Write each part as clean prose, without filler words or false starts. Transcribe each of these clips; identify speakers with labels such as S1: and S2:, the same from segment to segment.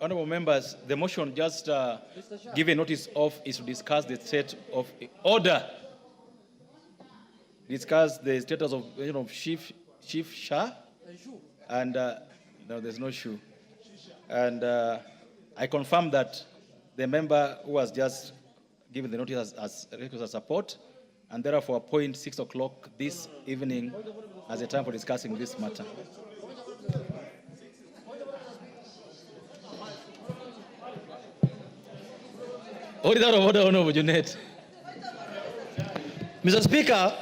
S1: Honorable members, the motion just given notice of is to discuss the state of order. Discuss the status of Chief Shah, and no, there's no shoe. And I confirm that the member who has just given the notice has requested support, and therefore appoint 6 o'clock this evening as a time for discussing this matter. Order of order, Honorable Junet.
S2: Mr. Speaker,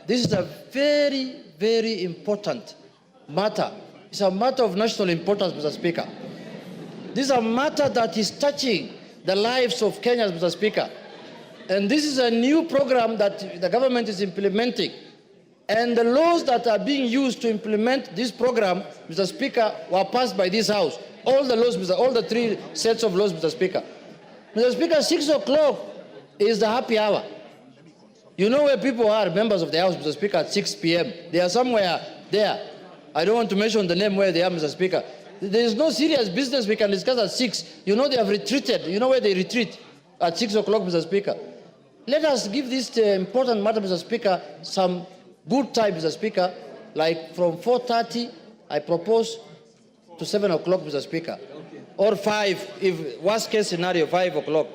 S2: this is a very, very important matter. It's a matter of national importance, Mr. Speaker. This is a matter that is touching the lives of Kenyans, Mr. Speaker. And this is a new program that the government is implementing. And the laws that are being used to implement this program, Mr. Speaker, were passed by this House. All the laws, all the 3 sets of laws, Mr. Speaker. Mr. Speaker, 6 o'clock is the happy hour. You know where people are, members of the House, Mr. Speaker, at 6 p.m. They are somewhere there. I don't want to mention the name where they are, Mr. Speaker. There is no serious business we can discuss at 6. You know they have retreated. You know where they retreat? At 6 o'clock, Mr. Speaker. Let us give this important matter, Mr. Speaker, some good time, Mr. Speaker. Like from 4:30, I propose to 7 o'clock, Mr. Speaker. Or 5, if worst case scenario, 5 o'clock.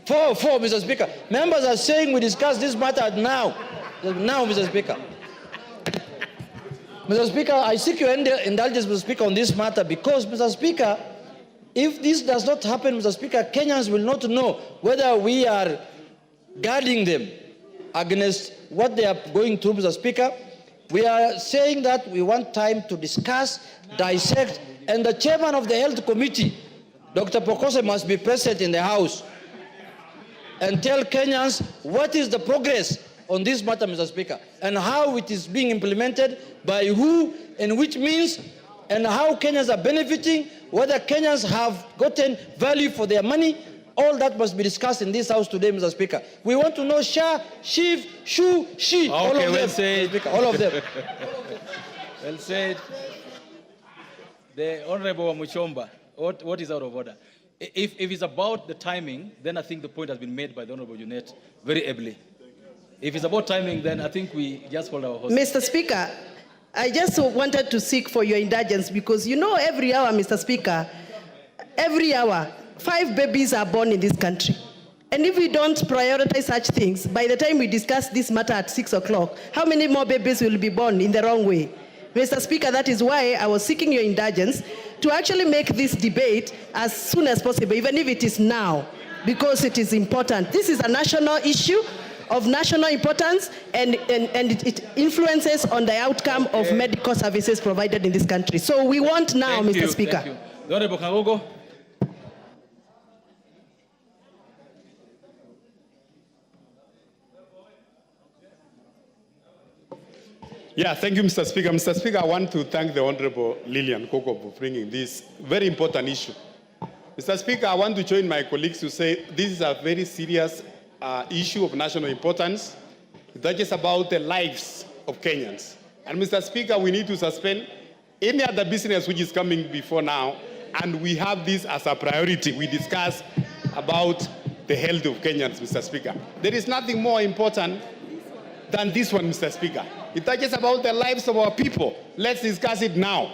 S2: 4, Mr. Speaker. Members are saying we discuss this matter now. Now, Mr. Speaker. Mr. Speaker, I seek your indulgence, Mr. Speaker, on this matter because, Mr. Speaker, if this does not happen, Mr. Speaker, Kenyans will not know whether we are guarding them against what they are going through, Mr. Speaker. We are saying that we want time to discuss, dissect, and the chairman of the Health Committee, Dr. Pokose, must be present in the House and tell Kenyans what is the progress on this matter, Mr. Speaker, and how it is being implemented, by who, and which means, and how Kenyans are benefiting, whether Kenyans have gotten value for their money. All that must be discussed in this House today, Mr. Speaker. We want to know Shah, Shiv, Shu, Shi, all of them. Speaker, all of them.
S1: Well said. The Honorable Muchomba, what is out of order? If it's about the timing, then I think the point has been made by the Honorable Junet very ably. If it's about timing, then I think we just hold our horses.
S3: Mr. Speaker, I just wanted to seek for your indulgence because you know every hour, Mr. Speaker, every hour, 5 babies are born in this country. And if we don't prioritize such things, by the time we discuss this matter at 6 o'clock, how many more babies will be born in the wrong way? Mr. Speaker, that is why I was seeking your indulgence to actually make this debate as soon as possible, even if it is now, because it is important. This is a national issue of national importance, and it influences on the outcome of medical services provided in this country. So we want now, Mr. Speaker.
S1: Thank you. The Honorable Kangogo.
S4: Yeah, thank you, Mr. Speaker. Mr. Speaker, I want to thank the Honorable Lillian Koko for bringing this very important issue. Mr. Speaker, I want to join my colleagues to say this is a very serious issue of national importance. That is about the lives of Kenyans. And Mr. Speaker, we need to suspend any other business which is coming before now, and we have this as a priority. We discuss about the health of Kenyans, Mr. Speaker. There is nothing more important than this one, Mr. Speaker. It touches about the lives of our people. Let's discuss it now.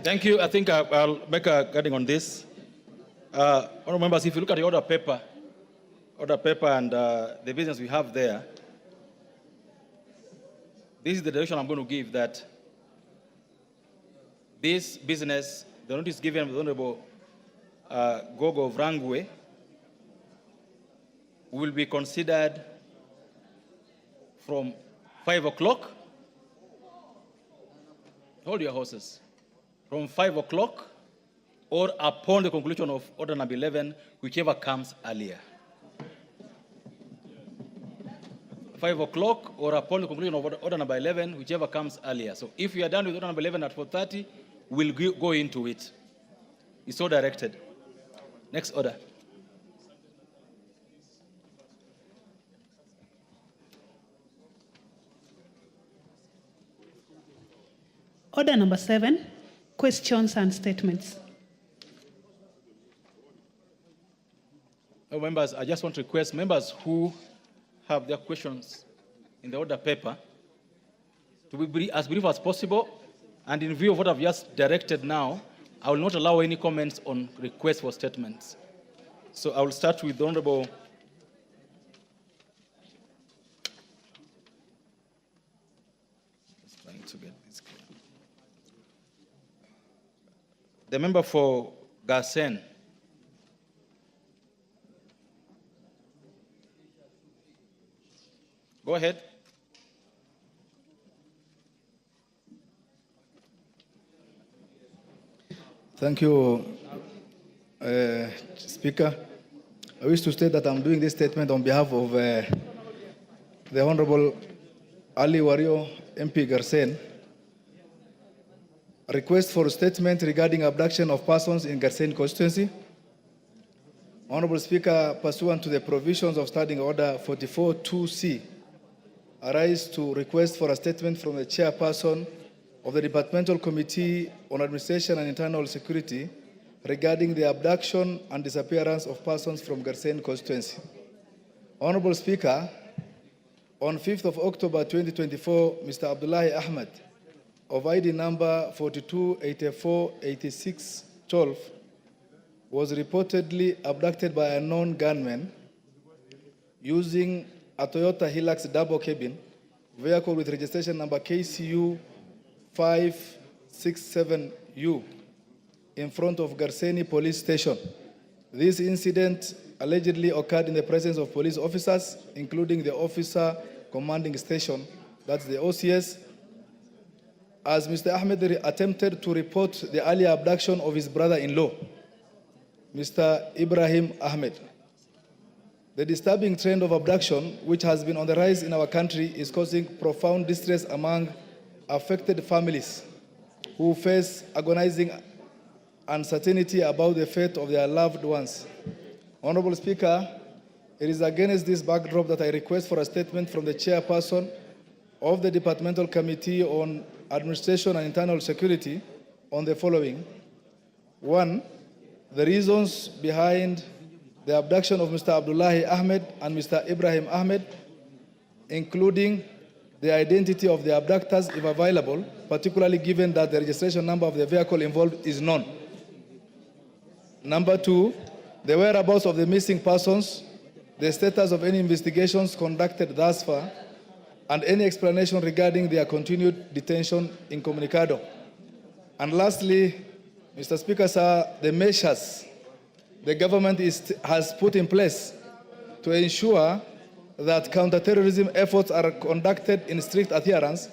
S1: Thank you. I think I'll make a guiding on this. Honorable members, if you look at the order paper and the business we have there, this is the direction I'm going to give, that this business, the notice given by the Honorable Gogo of Rangwe, will be considered from 5 o'clock. Hold your horses. From 5 o'clock or upon the conclusion of order number 11, whichever comes earlier. 5 o'clock or upon the conclusion of order number 11, whichever comes earlier. So if we are done with order number 11 at 4:30, we'll go into it. It's so directed. Next order.
S5: Order number 7, questions and statements.
S1: Members, I just want to request members who have their questions in the order paper to be as brief as possible. And in view of what I've just directed now, I will not allow any comments on requests for statements. So I will start with the Honorable the member for Garsen. Go ahead.
S6: Thank you, Speaker. I wish to state that I'm doing this statement on behalf of the Honorable Ali Wario MP Garsen. A request for a statement regarding abduction of persons in Garsen constituency. Honorable Speaker, pursuant to the provisions of Standing Order 44-2C, I rise to request for a statement from the chairperson of the Departmental Committee on Administration and Internal Security regarding the abduction and disappearance of persons from Garsen constituency. Honorable Speaker, on 5th of October 2024, Mr. Abdullahi Ahmed of ID number 42848612 was reportedly abducted by a known gunman using a Toyota Hilux double cabin vehicle with registration number KCU 567U in front of Garseni Police Station. This incident allegedly occurred in the presence of police officers, including the officer commanding station, that's the OCS, as Mr. Ahmed attempted to report the earlier abduction of his brother-in-law, Mr. Ibrahim Ahmed. The disturbing trend of abduction, which has been on the rise in our country, is causing profound distress among affected families who face agonizing uncertainty about the fate of their loved ones. Honorable Speaker, it is against this backdrop that I request for a statement from the chairperson of the Departmental Committee on Administration and Internal Security on the following. 1, the reasons behind the abduction of Mr. Abdullahi Ahmed and Mr. Ibrahim Ahmed, including the identity of the abductors if available, particularly given that the registration number of the vehicle involved is known. Number 2, the whereabouts of the missing persons, the status of any investigations conducted thus far, and any explanation regarding their continued detention incommunicado. And lastly, Mr. Speaker, sir, the measures the government has put in place to ensure that counterterrorism efforts are conducted in strict adherence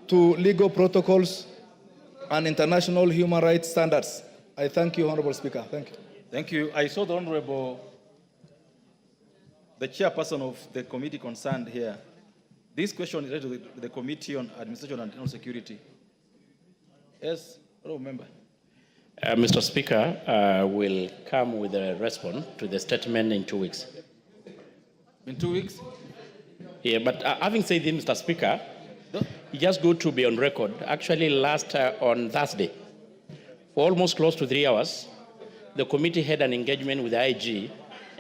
S6: to legal protocols and international human rights standards. I thank you, Honorable Speaker. Thank you.
S1: Thank you. I saw the Honorable, the chairperson of the committee concerned here. This question is related to the Committee on Administration and Internal Security. Yes, Honorable Member.
S7: Mr. Speaker, will come with a response to the statement in 2 weeks.
S1: In 2 weeks?
S7: Yeah, but having said this, Mr. Speaker, just good to be on record. Actually, last on Thursday, for almost close to 3 hours, the committee had an engagement with the IG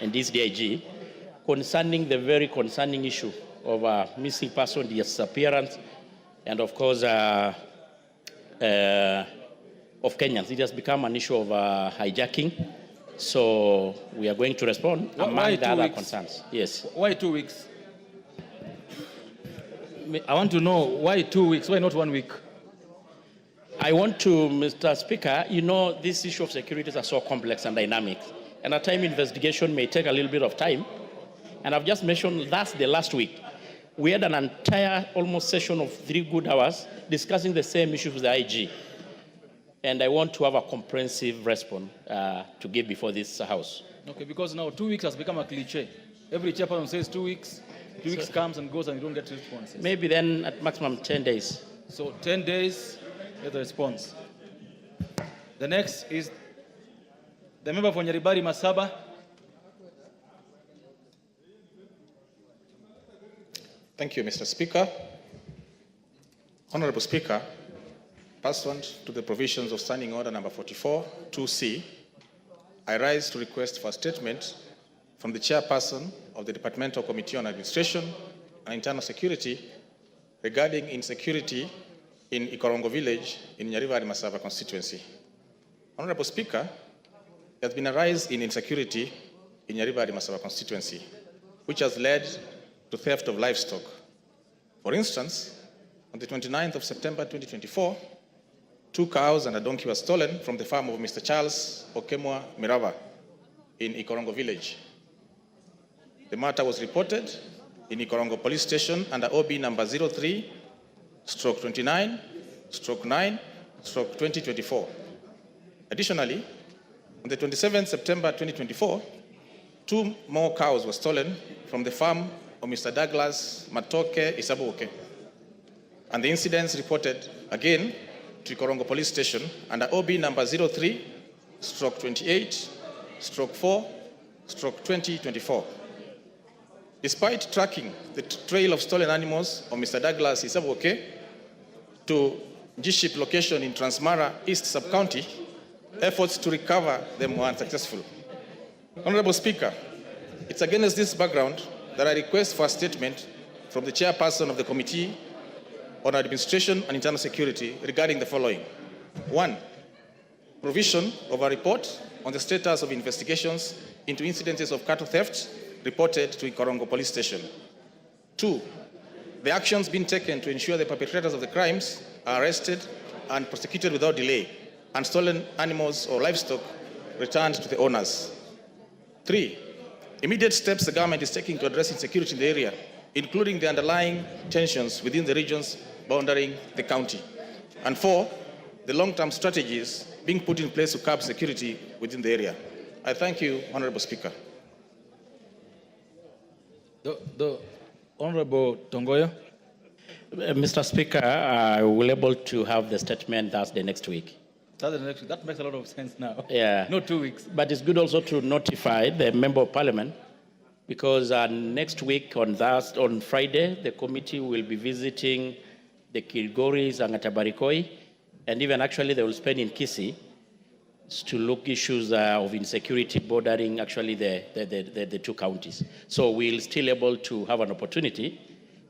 S7: and this DIG concerning the very concerning issue of missing person disappearance and, of course, of Kenyans. It has become an issue of hijacking. So we are going to respond among the other concerns. Yes.
S1: Why 2 weeks? I want to know why 2 weeks, why not 1 week?
S7: I want to, Mr. Speaker, you know, this issue of securities are so complex and dynamic. And at times investigation may take a little bit of time. And I've just mentioned that's the last week. We had an entire almost session of 3 good hours discussing the same issue with the IG. And I want to have a comprehensive response to give before this House.
S1: Okay, because now 2 weeks has become a cliche. Every chairperson says 2 weeks. 2 weeks comes and goes and you don't get responses.
S7: Maybe then at maximum 10 days.
S1: So 10 days, get the response. The next is the member for Nyaribari Masaba.
S8: Thank you, Mr. Speaker. Honorable Speaker, Pursuant to the provisions of Standing Order number 44, 2C, I rise to request for a statement from the Chairperson of the Departmental Committee on Administration and Internal Security regarding insecurity in Ikorongo village in Nyariva Masava constituency. Honorable Speaker, there has been a rise in insecurity in Nyariva Masava constituency, which has led to theft of livestock. For instance, on the 29th of September 2024, 2 cows and a donkey were stolen from the farm of Mr. Charles Okemwa Mirava in Ikorongo village. The matter was reported in Ikorongo police station under OB number 03/29/9/2024. Additionally, on the 27th September 2024, 2 more cows were stolen from the farm of Mr. Douglas Matoke Isabuoke. And the incidents reported again to Ikorongo police station under OB number 03/28/4/2024. Despite tracking the trail of stolen animals of Mr. Douglas Isabuoke to G-Ship location in Transmara East Sub-County, efforts to recover them were unsuccessful. Honorable Speaker, it's against this background that I request for a statement from the Chairperson of the Committee on Administration and Internal Security regarding the following. 1, provision of a report on the status of investigations into incidences of cattle theft reported to Ikorongo police station. 2, the actions being taken to ensure the perpetrators of the crimes are arrested and prosecuted without delay, and stolen animals or livestock returned to the owners. 3, immediate steps the government is taking to address insecurity in the area, including the underlying tensions within the regions bounding the county. And 4, the long-term strategies being put in place to curb security within the area. I thank you, Honorable Speaker.
S1: The Honorable Tongoyo.
S7: Mr. Speaker, I will be able to have the statement Thursday next week.
S1: That makes a lot of sense now.
S7: Yeah.
S1: No 2 weeks.
S7: But it's good also to notify the Member of Parliament, because next week on Friday, the committee will be visiting the Kilgoris and Atabarikoi, and even actually they will spend in Kisii to look issues of insecurity bordering actually the 2 counties. So we'll still able to have an opportunity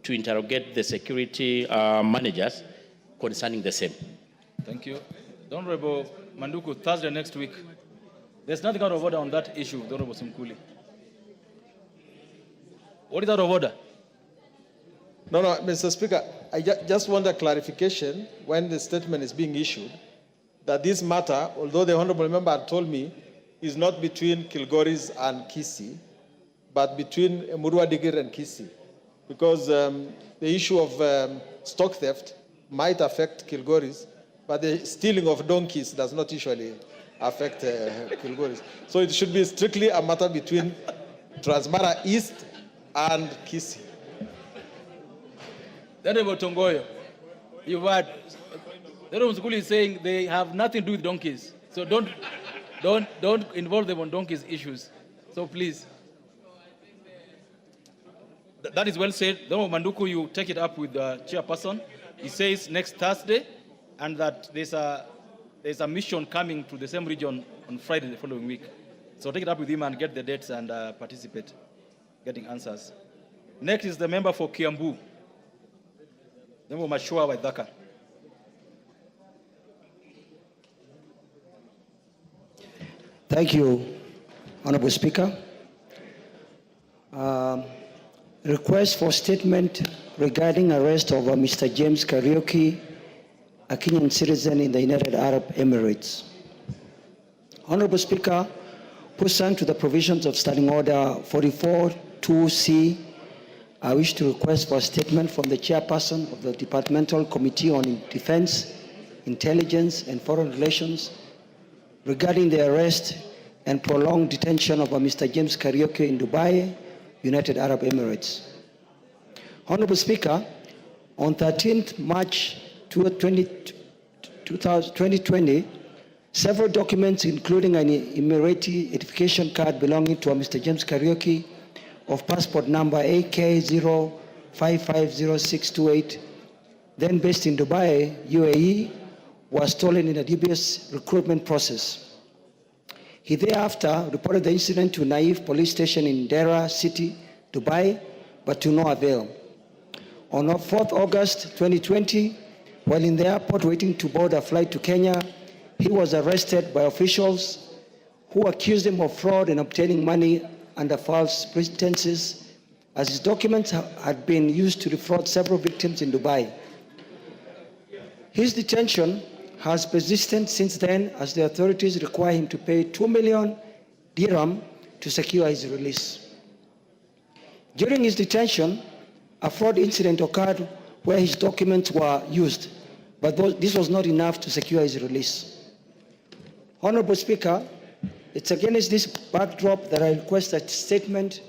S7: to interrogate the security managers concerning the same.
S1: Thank you. The Honorable Manduku, Thursday next week. There's nothing out of order on that issue, the Honorable Simkuli. What is out of order?
S9: No, Mr. Speaker, I just want a clarification when the statement is being issued that this matter, although the Honorable Member had told me, is not between Kilgoris and Kisii, but between Murwa Digir and Kisii. Because the issue of stock theft might affect Kilgoris, but the stealing of donkeys does not usually affect Kilgoris. So it should be strictly a matter between Transmara East and Kisii.
S1: Honorable Tongoyo, you've heard. The Honorable Simkuli is saying they have nothing to do with donkeys. So don't involve them on donkeys issues. So please. That is well said. The Honorable Manduku, you take it up with the chairperson. He says next Thursday, and that there's a mission coming to the same region on Friday the following week. So take it up with him and get the dates and participate, getting answers. Next is the member for Kiambu, the member Mashua Waithaka.
S10: Thank you, Honorable Speaker. Request for statement regarding arrest of Mr. James Kariuki, a Kenyan citizen in the United Arab Emirates. Honorable Speaker, pursuant to the provisions of Standing Order 44-2C, I wish to request for a statement from the chairperson of the Departmental Committee on Defense, Intelligence and Foreign Relations regarding the arrest and prolonged detention of Mr. James Kariuki in Dubai, United Arab Emirates. Honorable Speaker, on 13th March 2020, several documents, including an Emirati identification card belonging to Mr. James Kariuki of passport number AK0550628, then based in Dubai, UAE, was stolen in a dubious recruitment process. He thereafter reported the incident to Naif police station in Dera City, Dubai, but to no avail. On 4th August 2020, while in the airport waiting to board a flight to Kenya, he was arrested by officials who accused him of fraud in obtaining money under false pretenses, as his documents had been used to defraud several victims in Dubai. His detention has persisted since then, as the authorities require him to pay 2 million dirham to secure his release. During his detention, a fraud incident occurred where his documents were used, but this was not enough to secure his release. Honorable Speaker, it's against this backdrop that I request a statement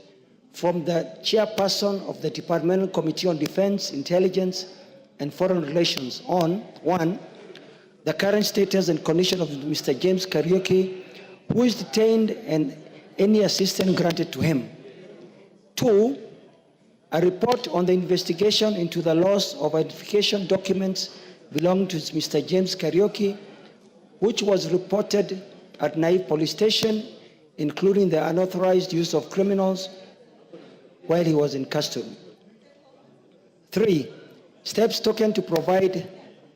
S10: from the chairperson of the Departmental Committee on Defense, Intelligence, and Foreign Relations on, 1, the current status and condition of Mr. James Kariuki, who is detained, and any assistance granted to him. 2, a report on the investigation into the loss of identification documents belonging to Mr. James Kariuki, which was reported at Naif Police Station, including the unauthorized use of criminals while he was in custody. 3, steps taken to provide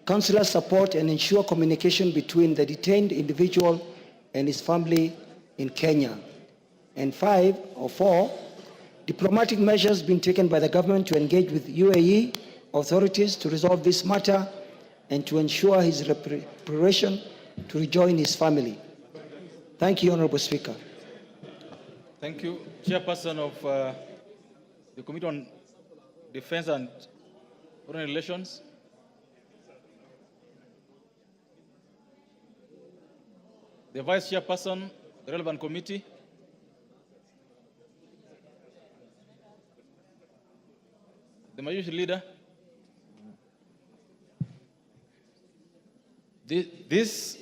S10: consular support and ensure communication between the detained individual and his family in Kenya. And 4, diplomatic measures being taken by the government to engage with UAE authorities to resolve this matter and to ensure his repatriation to rejoin his family. Thank you, Honorable Speaker.
S1: Thank you. Chairperson of the Committee on Defense and Foreign Relations. The Vice Chairperson, the relevant committee. The Majority Leader. This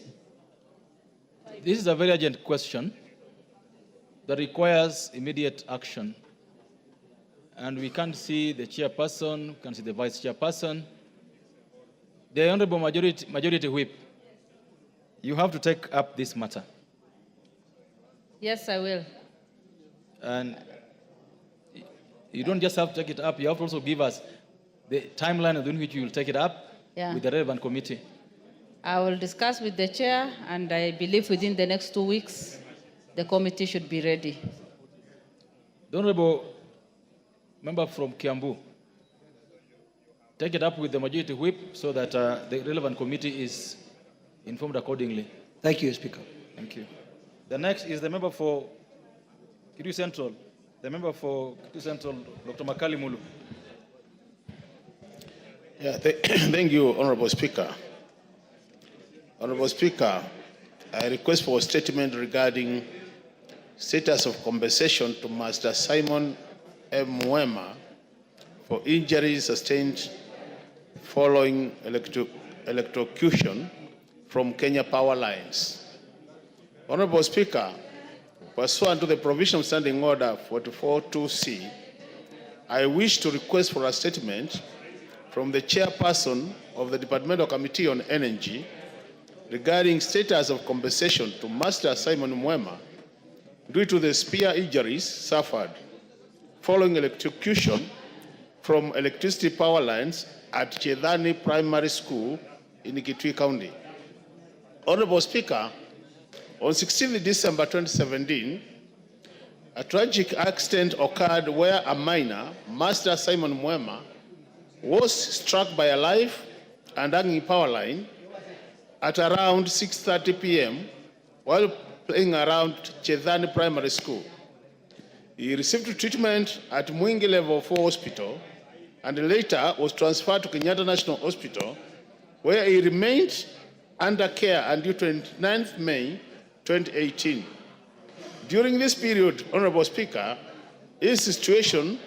S1: is a very urgent question that requires immediate action. And we can't see the chairperson, we can't see the vice chairperson. The Honorable Majority Whip, you have to take up this matter.
S11: Yes, I will.
S1: And you don't just have to take it up, you have to also give us the timeline within which you will take it up with the relevant committee.
S11: I will discuss with the chair, and I believe within the next 2 weeks, the committee should be ready.
S1: The Honorable Member from Kiambu, take it up with the Majority Whip so that the relevant committee is informed accordingly.
S10: Thank you, Speaker.
S1: Thank you. The next is the member for Kitui Central. The member for Kitui Central, Dr. Makali Mulu.
S12: Yeah, thank you, Honorable Speaker. Honorable Speaker, I request for a statement regarding status of compensation to Master Simon M. Mwema for injuries sustained following electrocution from Kenya Power Lines. Honorable Speaker, pursuant to the provision of Standing Order 44.2c, I wish to request for a statement from the chairperson of the Departmental Committee on Energy regarding status of compensation to Master Simon Mwema due to the spear injuries suffered following electrocution from electricity power lines at Chedhani Primary School in Kitui County. Honorable Speaker, on 16 December 2017, a tragic accident occurred where a minor, Master Simon Mwema, was struck by a live and hanging power line at around 6:30 p.m. while playing around Chedhani Primary School. He received treatment at Mwingi Level 4 Hospital and later was transferred to Kenyatta National Hospital, where he remained under care until 29th May 2018. During this period, Honorable Speaker, his situation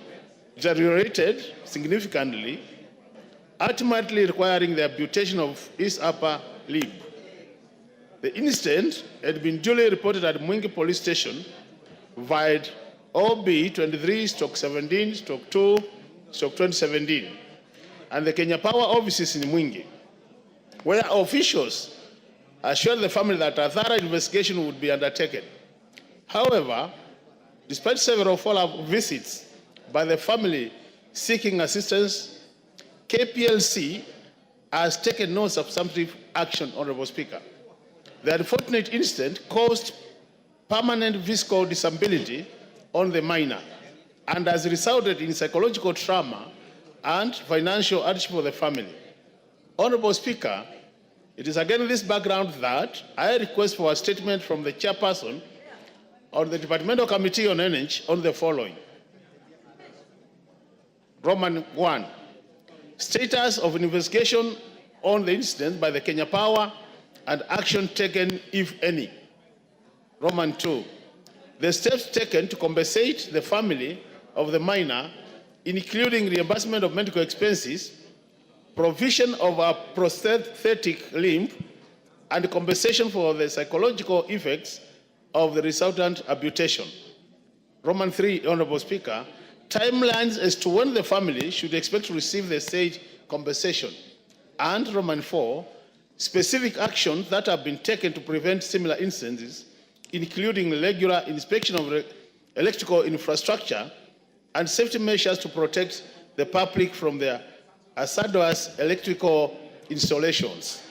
S12: deteriorated significantly, ultimately requiring the amputation of his upper limb. The incident had been duly reported at Mwingi Police Station via OB 23/17/2/2017 and the Kenya Power offices in Mwingi. where officials assured the family that a thorough investigation would be undertaken. However, despite several follow-up visits by the family seeking assistance, KPLC has taken no substantive action, Honorable Speaker. The unfortunate incident caused permanent physical disability on the minor and has resulted in psychological trauma and financial hardship for the family. Honorable Speaker, it is against this background that I request for a statement from the chairperson on the Departmental Committee on Energy on the following. Roman 1, status of an investigation on the incident by the Kenya Power and action taken, if any. Roman 2, the steps taken to compensate the family of the minor, including reimbursement of medical expenses, provision of a prosthetic limb, and compensation for the psychological effects of the resultant amputation. Roman 3, Honorable Speaker, timelines as to when the family should expect to receive the said compensation. And Roman 4, specific actions that have been taken to prevent similar incidents, including regular inspection of electrical infrastructure and safety measures to protect the public from their hazardous electrical installations.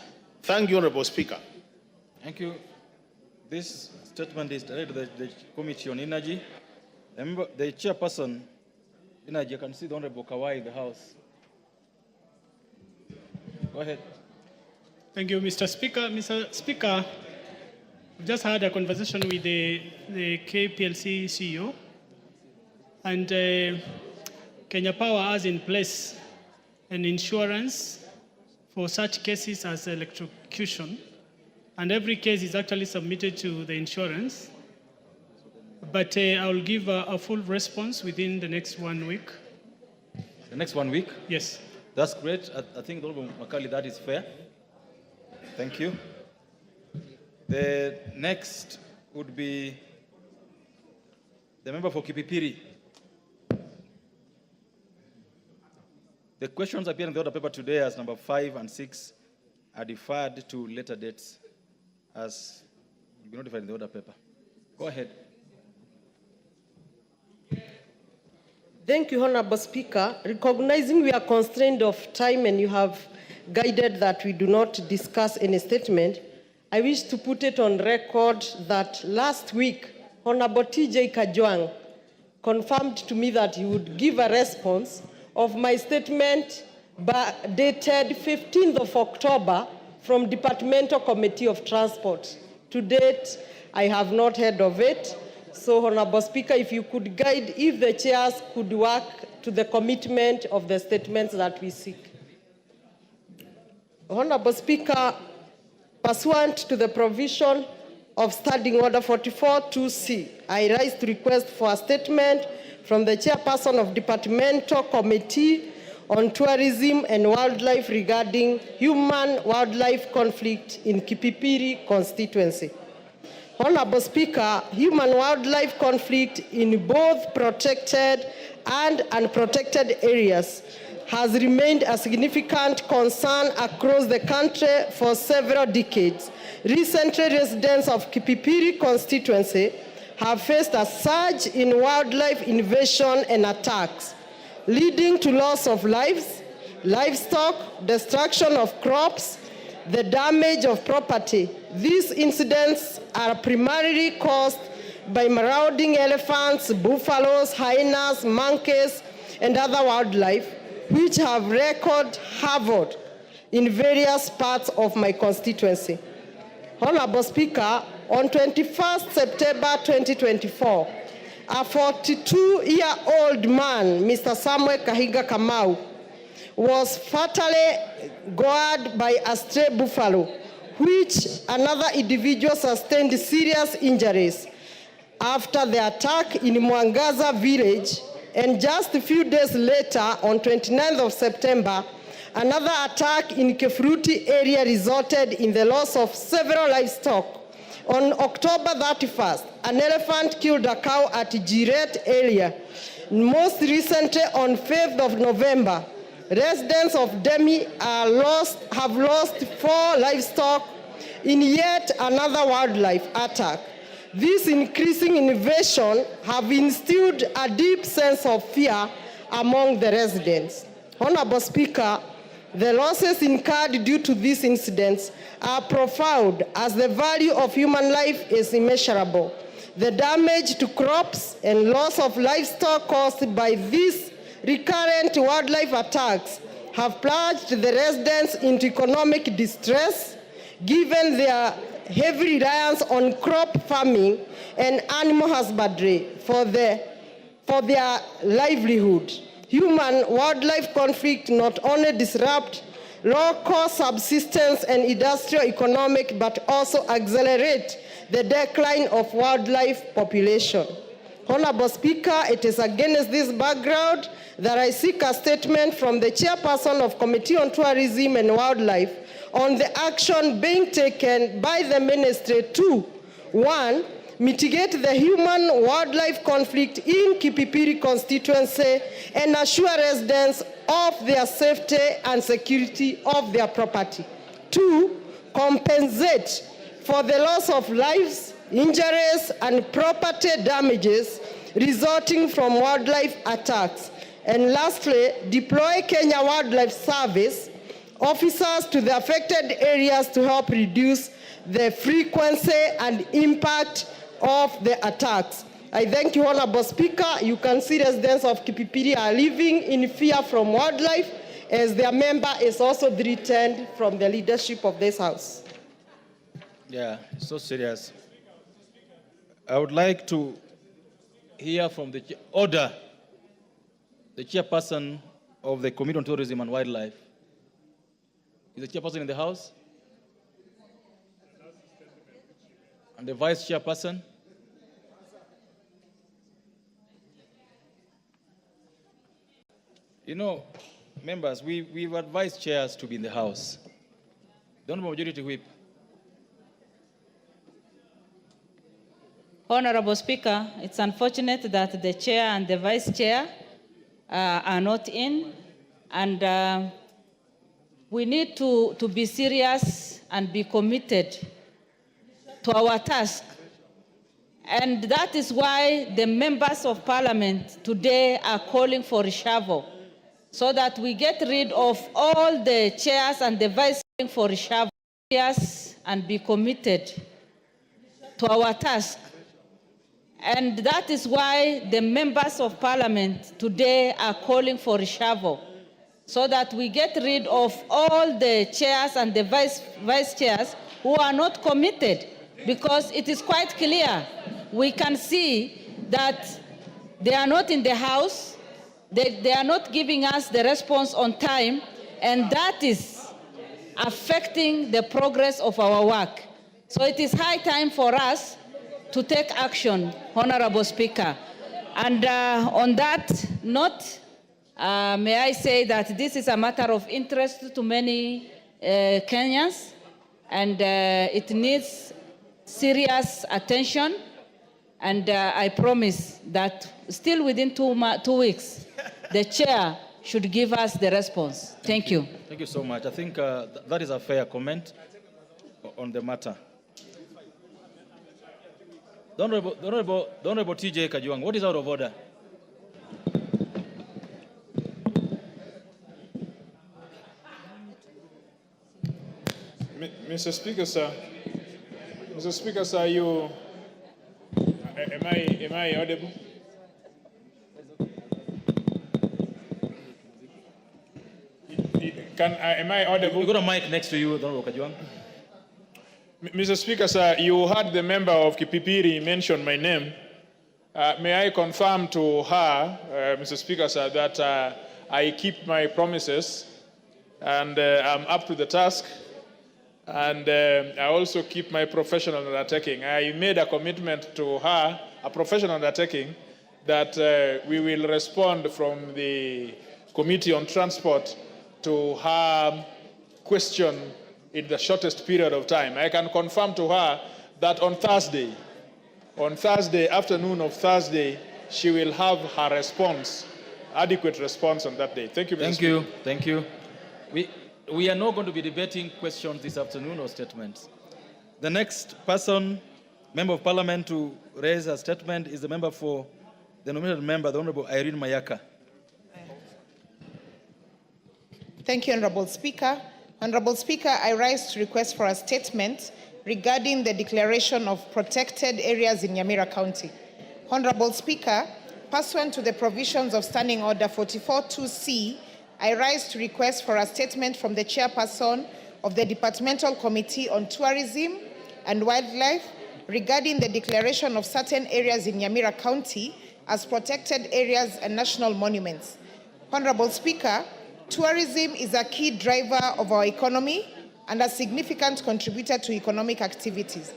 S12: Thank you, Honorable Speaker.
S1: Thank you. This statement is directed to the Committee on Energy. The chairperson, Energy, I can see the Honorable Kawai in the House. Go ahead.
S13: Thank you, Mr. Speaker. Mr. Speaker, we've just had a conversation with the KPLC CEO, and Kenya Power has in place an insurance for such cases as electrocution, and every case is actually submitted to the insurance. But I will give a full response within the next 1 week.
S1: The next 1 week?
S13: Yes.
S1: That's great. I think, Honorable Makali, that is fair. Thank you. The next would be the member for Kipipiri. The questions appear in the order paper today as number 5 and 6 are deferred to later dates as will be notified in the order paper. Go ahead.
S3: Thank you, Honorable Speaker. Recognizing we are constrained of time and you have guided that we do not discuss any statement, I wish to put it on record that last week, Honorable TJ Kajwang confirmed to me that he would give a response of my statement dated 15th of October from Departmental Committee of Transport. To date, I have not heard of it. So, Honorable Speaker, if you could guide, if the chairs could work to the commitment of the statements that we seek. Honorable Speaker, pursuant to the provision of Standing Order 44-2C, I rise to request for a statement from the chairperson of Departmental Committee on Tourism and Wildlife regarding human-wildlife conflict in Kipipiri constituency. Honorable Speaker, human-wildlife conflict in both protected and unprotected areas has remained a significant concern across the country for several decades. Recently, residents of Kipipiri constituency have faced a surge in wildlife invasion and attacks, leading to loss of lives, livestock, destruction of crops, the damage of property. These incidents are primarily caused by marauding elephants, buffaloes, hyenas, monkeys, and other wildlife, which have wreaked havoc in various parts of my constituency. Honorable Speaker, on 21st September 2024, a 42-year-old man, Mr. Samuel Kahiga Kamau, was fatally gored by a stray buffalo, which another individual sustained serious injuries after the attack in Mwangaza village, and just a few days later, on 29th of September, another attack in Kefruti area resulted in the loss of several livestock. On October 31st, an elephant killed a cow at Jiret area. Most recently, on 5th of November, residents of Demi have lost 4 livestock in yet another wildlife attack. This increasing invasion have instilled a deep sense of fear among the residents. Honorable Speaker, the losses incurred due to these incidents are profound, as the value of human life is immeasurable. The damage to crops and loss of livestock caused by these recurrent wildlife attacks have plunged the residents into economic distress, given their heavy reliance on crop farming and animal husbandry for their livelihood. Human-wildlife conflict not only disrupt local subsistence and industrial economic, but also accelerate the decline of wildlife population. Honorable Speaker, it is against this background that I seek a statement from the chairperson of Committee on Tourism and Wildlife on the action being taken by the ministry to, 1, mitigate the human-wildlife conflict in Kipipiri constituency and assure residents of their safety and security of their property. 2, compensate for the loss of lives, injuries, and property damages resulting from wildlife attacks. And lastly, deploy Kenya Wildlife Service officers to the affected areas to help reduce the frequency and impact of the attacks. I thank you, Honorable Speaker. You can see residents of Kipipiri are living in fear from wildlife, as their member is also threatened from the leadership of this House.
S1: Yeah, it's so serious. I would like to hear from the chairperson of the Committee on Tourism and Wildlife. Is the chairperson in the House? And the vice chairperson? You know, members, we've advised chairs to be in the House. The Honorable Majority Whip.
S11: Honorable Speaker, it's unfortunate that the chair and the vice chair are not in, and we need to be serious and be committed to our task. And that is why the members of parliament today are calling for reshuffle, so that we get rid of all the chairs and the vice chairs for reshuffle and be committed to our task. And that is why the members of parliament today are calling for reshuffle, so that we get rid of all the chairs and the vice chairs who are not committed, because it is quite clear. We can see that they are not in the House, they are not giving us the response on time, and that is affecting the progress of our work. So it is high time for us to take action, Honorable Speaker. And on that note, may I say that this is a matter of interest to many Kenyans, and it needs serious attention. And I promise that still within 2 weeks, the chair should give us the response. Thank you.
S1: Thank you so much. I think that is a fair comment on the matter. The Honorable TJ Kajuang, what is out of order?
S14: Mr. Speaker, sir. Mr. Speaker, sir, you am I audible? Am I audible?
S1: We've got a mic next to you, Honorable Kajuang.
S14: Mr. Speaker, sir, you heard the member of Kipipiri mention my name. May I confirm to her, Mr. Speaker, sir, that I keep my promises and I'm up to the task, and I also keep my professional undertaking. I made a commitment to her, a professional undertaking, that we will respond from the Committee on Transport to her question in the shortest period of time. I can confirm to her that on Thursday, afternoon of Thursday, she will have her response adequate response on that day. Thank you, Mr.
S1: Thank
S14: Speaker.
S1: you. Thank you. We are not going to be debating questions this afternoon or statements. The next person, Member of Parliament, to raise a statement is the member for the nominated member, the Honorable Irene Mayaka.
S15: Thank you, Honorable Speaker. Honorable Speaker, I rise to request for a statement regarding the declaration of protected areas in Nyamira County. Honorable Speaker, pursuant to the provisions of Standing Order 44.2c, I rise to request for a statement from the chairperson of the Departmental Committee on Tourism and Wildlife regarding the declaration of certain areas in Nyamira County as protected areas and national monuments. Honorable Speaker, tourism is a key driver of our economy and a significant contributor to economic activities.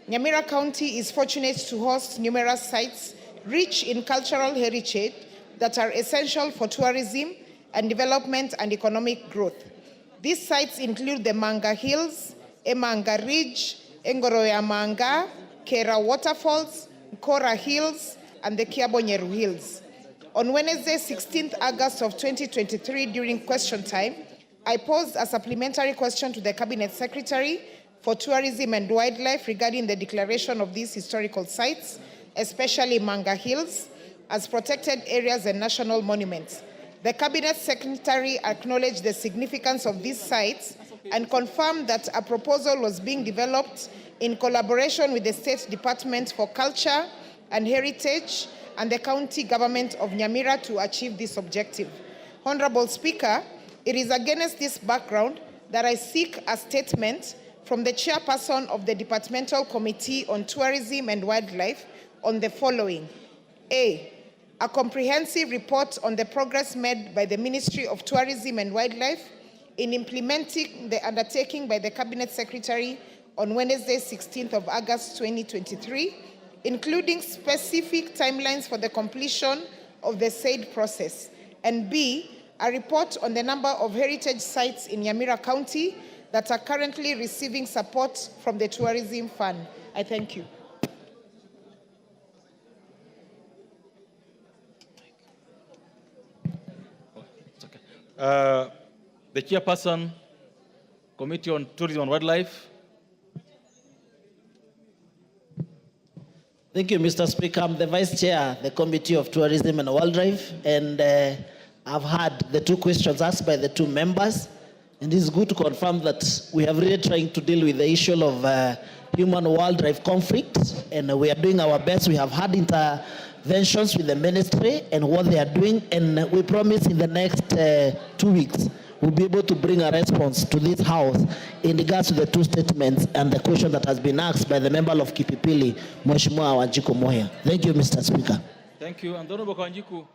S15: Nyamira County is fortunate to host numerous sites rich in cultural heritage that are essential for tourism and development and economic growth. These sites include the Manga Hills, Emanga Ridge, Engoroya Manga, Kera Waterfalls, Kora Hills, and the Kiabonyeru Hills. On Wednesday, 16th August of 2023, during question time, I posed a supplementary question to the Cabinet Secretary for Tourism and Wildlife regarding the declaration of these historical sites, especially Manga Hills, as protected areas and national monuments. The Cabinet Secretary acknowledged the significance of these sites and confirmed that a proposal was being developed in collaboration with the State Department for Culture and Heritage and the County Government of Nyamira to achieve this objective. Honorable Speaker, it is against this background that I seek a statement from the chairperson of the Departmental Committee on Tourism and Wildlife on the following. A comprehensive report on the progress made by the Ministry of Tourism and Wildlife in implementing the undertaking by the Cabinet Secretary on Wednesday, 16th of August, 2023, including specific timelines for the completion of the said process. And B, a report on the number of heritage sites in Nyamira County that are currently receiving support from the Tourism Fund. I thank you.
S1: The chairperson, Committee on Tourism and Wildlife.
S2: Thank you, Mr. Speaker. I'm the Vice Chair, the Committee of Tourism and Wildlife, and I've had the two questions asked by the two members, and it's good to confirm that we have really trying to deal with the issue of human-wildlife conflict, and we are doing our best. We have had interventions with the ministry and what they are doing, and we promise in the next 2 weeks we'll be able to bring a response to this House in regards to the two statements and the question that has been asked by the member of Kipipili, Mheshimiwa Wanjiku Moya. Thank you, Mr. Speaker.
S1: Thank you. And Honorable Wanjiku,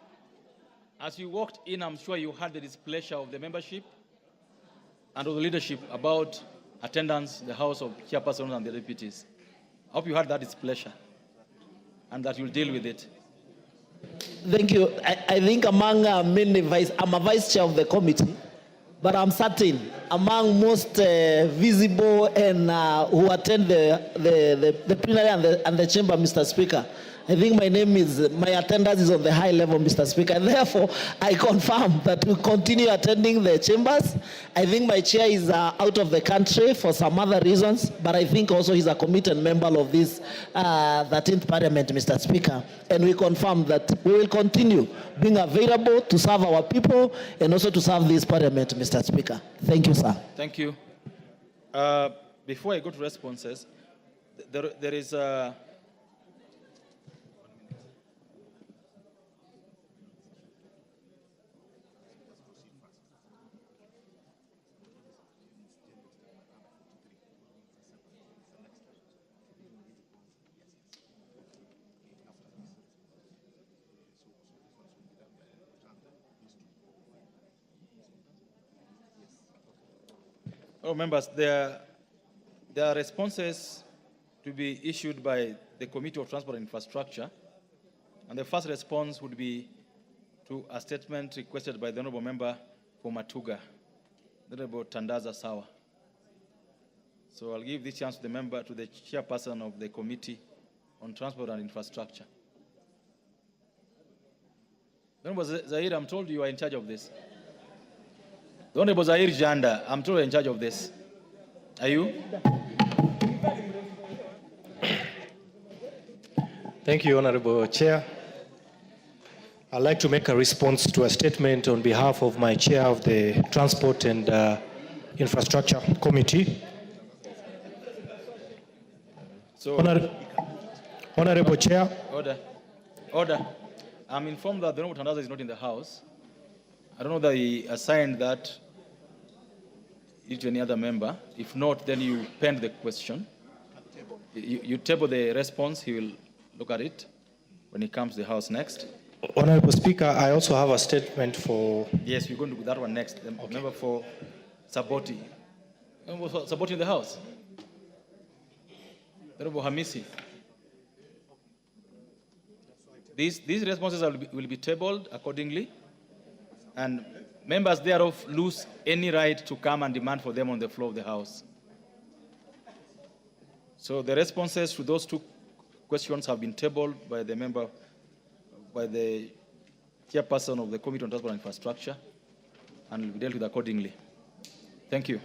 S1: as you walked in, I'm sure you had the displeasure of the membership and of the leadership about attendance in the House of Chairpersons and the deputies. I hope you had that displeasure and that you'll deal with it.
S2: Thank you. I think among many I'm a vice chair of the committee, but I'm certain among most visible and who attend the plenary and the chamber, Mr. Speaker, I think my attendance is on the high level, Mr. Speaker, and therefore I confirm that we continue attending the chambers. I think my chair is out of the country for some other reasons, but I think also he's a committed member of this 13th Parliament, Mr. Speaker, and we confirm that we will continue being available to serve our people and also to serve this Parliament, Mr. Speaker. Thank you, sir.
S1: Thank you. Before I go to responses, there is a... Oh, members, there are responses to be issued by the Committee of Transport and Infrastructure. And the first response would be to a statement requested by the Honourable Member for Matuga, the Honourable Tandaza Sawa. So I'll give this chance to the member, to the chairperson of the Committee on Transport and Infrastructure. The Honorable Zahir, I'm told you are in charge of this. The Honorable Zahir Janda, I'm told you're in charge of this. Are you?
S16: Thank you, Honorable Chair. I'd like to make a response to a statement on behalf of my chair of the Transport and Infrastructure Committee.
S1: So,
S16: Honorable Chair.
S1: Order. Order. I'm informed that the Honorable Tandaza is not in the House. I don't know that he assigned that to any other member. If not, then you pen the question. You table the response. He will look at it when he comes to the House next.
S16: Honorable Speaker, I also have a statement for...
S1: Yes, we're going to do that one next. The member for Saboti. Member for Saboti in the House. Honorable Hamisi. These responses will be tabled accordingly, and members thereof lose any right to come and demand for them on the floor of the House. So the responses to those two questions have been tabled by the member, by the chairperson of the Committee on Transport and Infrastructure, and will be dealt with accordingly. Thank you.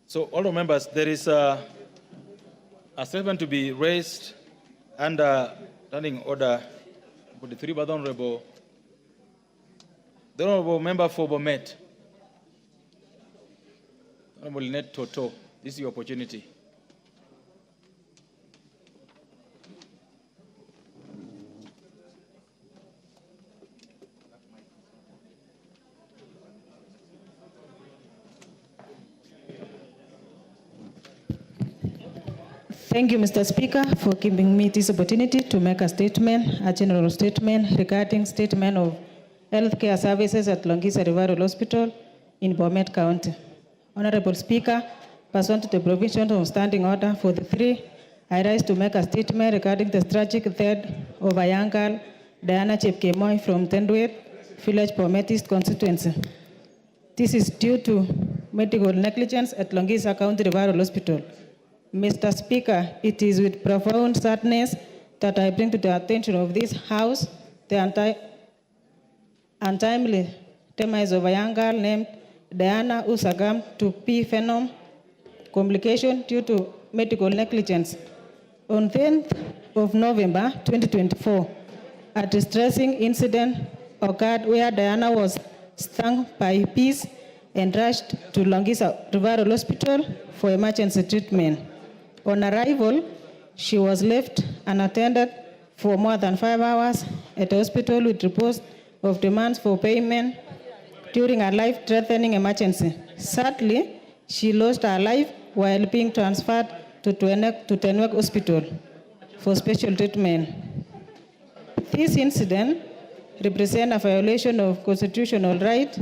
S1: So, all the members, there is a statement to be raised under standing order 43 by the Honorable Member for Bomet, Honorable Lynette Toto. This is your opportunity.
S11: Thank you, Mr. Speaker, for giving me this opportunity to make a statement, a general statement regarding statement of healthcare services at Longisa Referral Hospital in Bomet County. Honorable Speaker, pursuant to the provision of Standing Order 43, I rise to make a statement regarding the tragic death of a young girl, Diana Chepkemoi from Tendwet, Village Bomet East constituency. This is due to medical negligence at Longisa County Referral Hospital. Mr. Speaker, it is with profound sadness that I bring to the attention of this House the untimely demise of a young girl named Diana who succumbed to P-phenom complication due to medical negligence. On 10th of November 2024, a distressing incident occurred where Diana was stung by bees and rushed to Longisa Referral Hospital for emergency treatment. On arrival, she was left unattended for more than 5 hours at the hospital with reports of demands for payment during a life-threatening emergency. Sadly, she lost her life while being transferred to Tenwek Hospital for special treatment. This incident represents a violation of constitutional right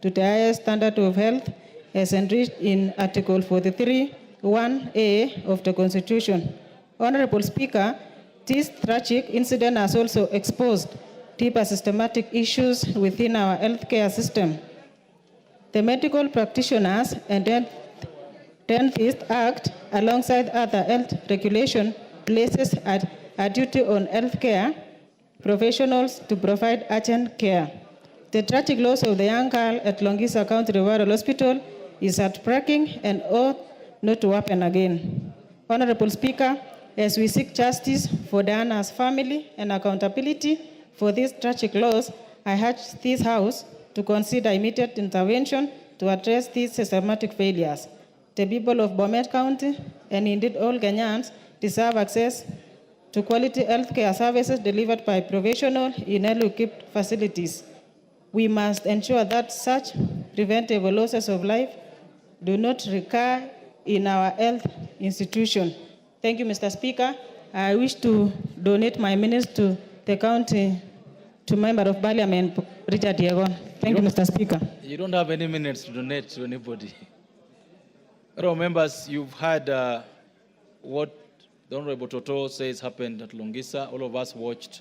S11: to the highest standard of health as enriched in Article 43(1)(a) of the Constitution. Honorable Speaker, this tragic incident has also exposed deeper systematic issues within our healthcare system. The Medical Practitioners and Dentists Act, alongside other health regulation, places a duty on healthcare professionals to provide urgent care. The tragic loss of the young girl at Longisa County Referral Hospital is heartbreaking and ought not to happen again. Honorable Speaker, as we seek justice for Diana's family and accountability for this tragic loss, I urge this House to consider immediate intervention to address these systematic failures. The people of Bomet County, and indeed all Kenyans, deserve access to quality healthcare services delivered by professionals in well-equipped facilities. We must ensure that such preventable losses of life do not recur in our health institution. Thank you, Mr. Speaker. I wish to donate my minutes to the county, to Member of Parliament, Richard Yegon. Thank you, Mr. Speaker.
S1: You don't have any minutes to donate to anybody. Honourable members, you've heard what the Honourable Toto says happened at Longisa. All of us watched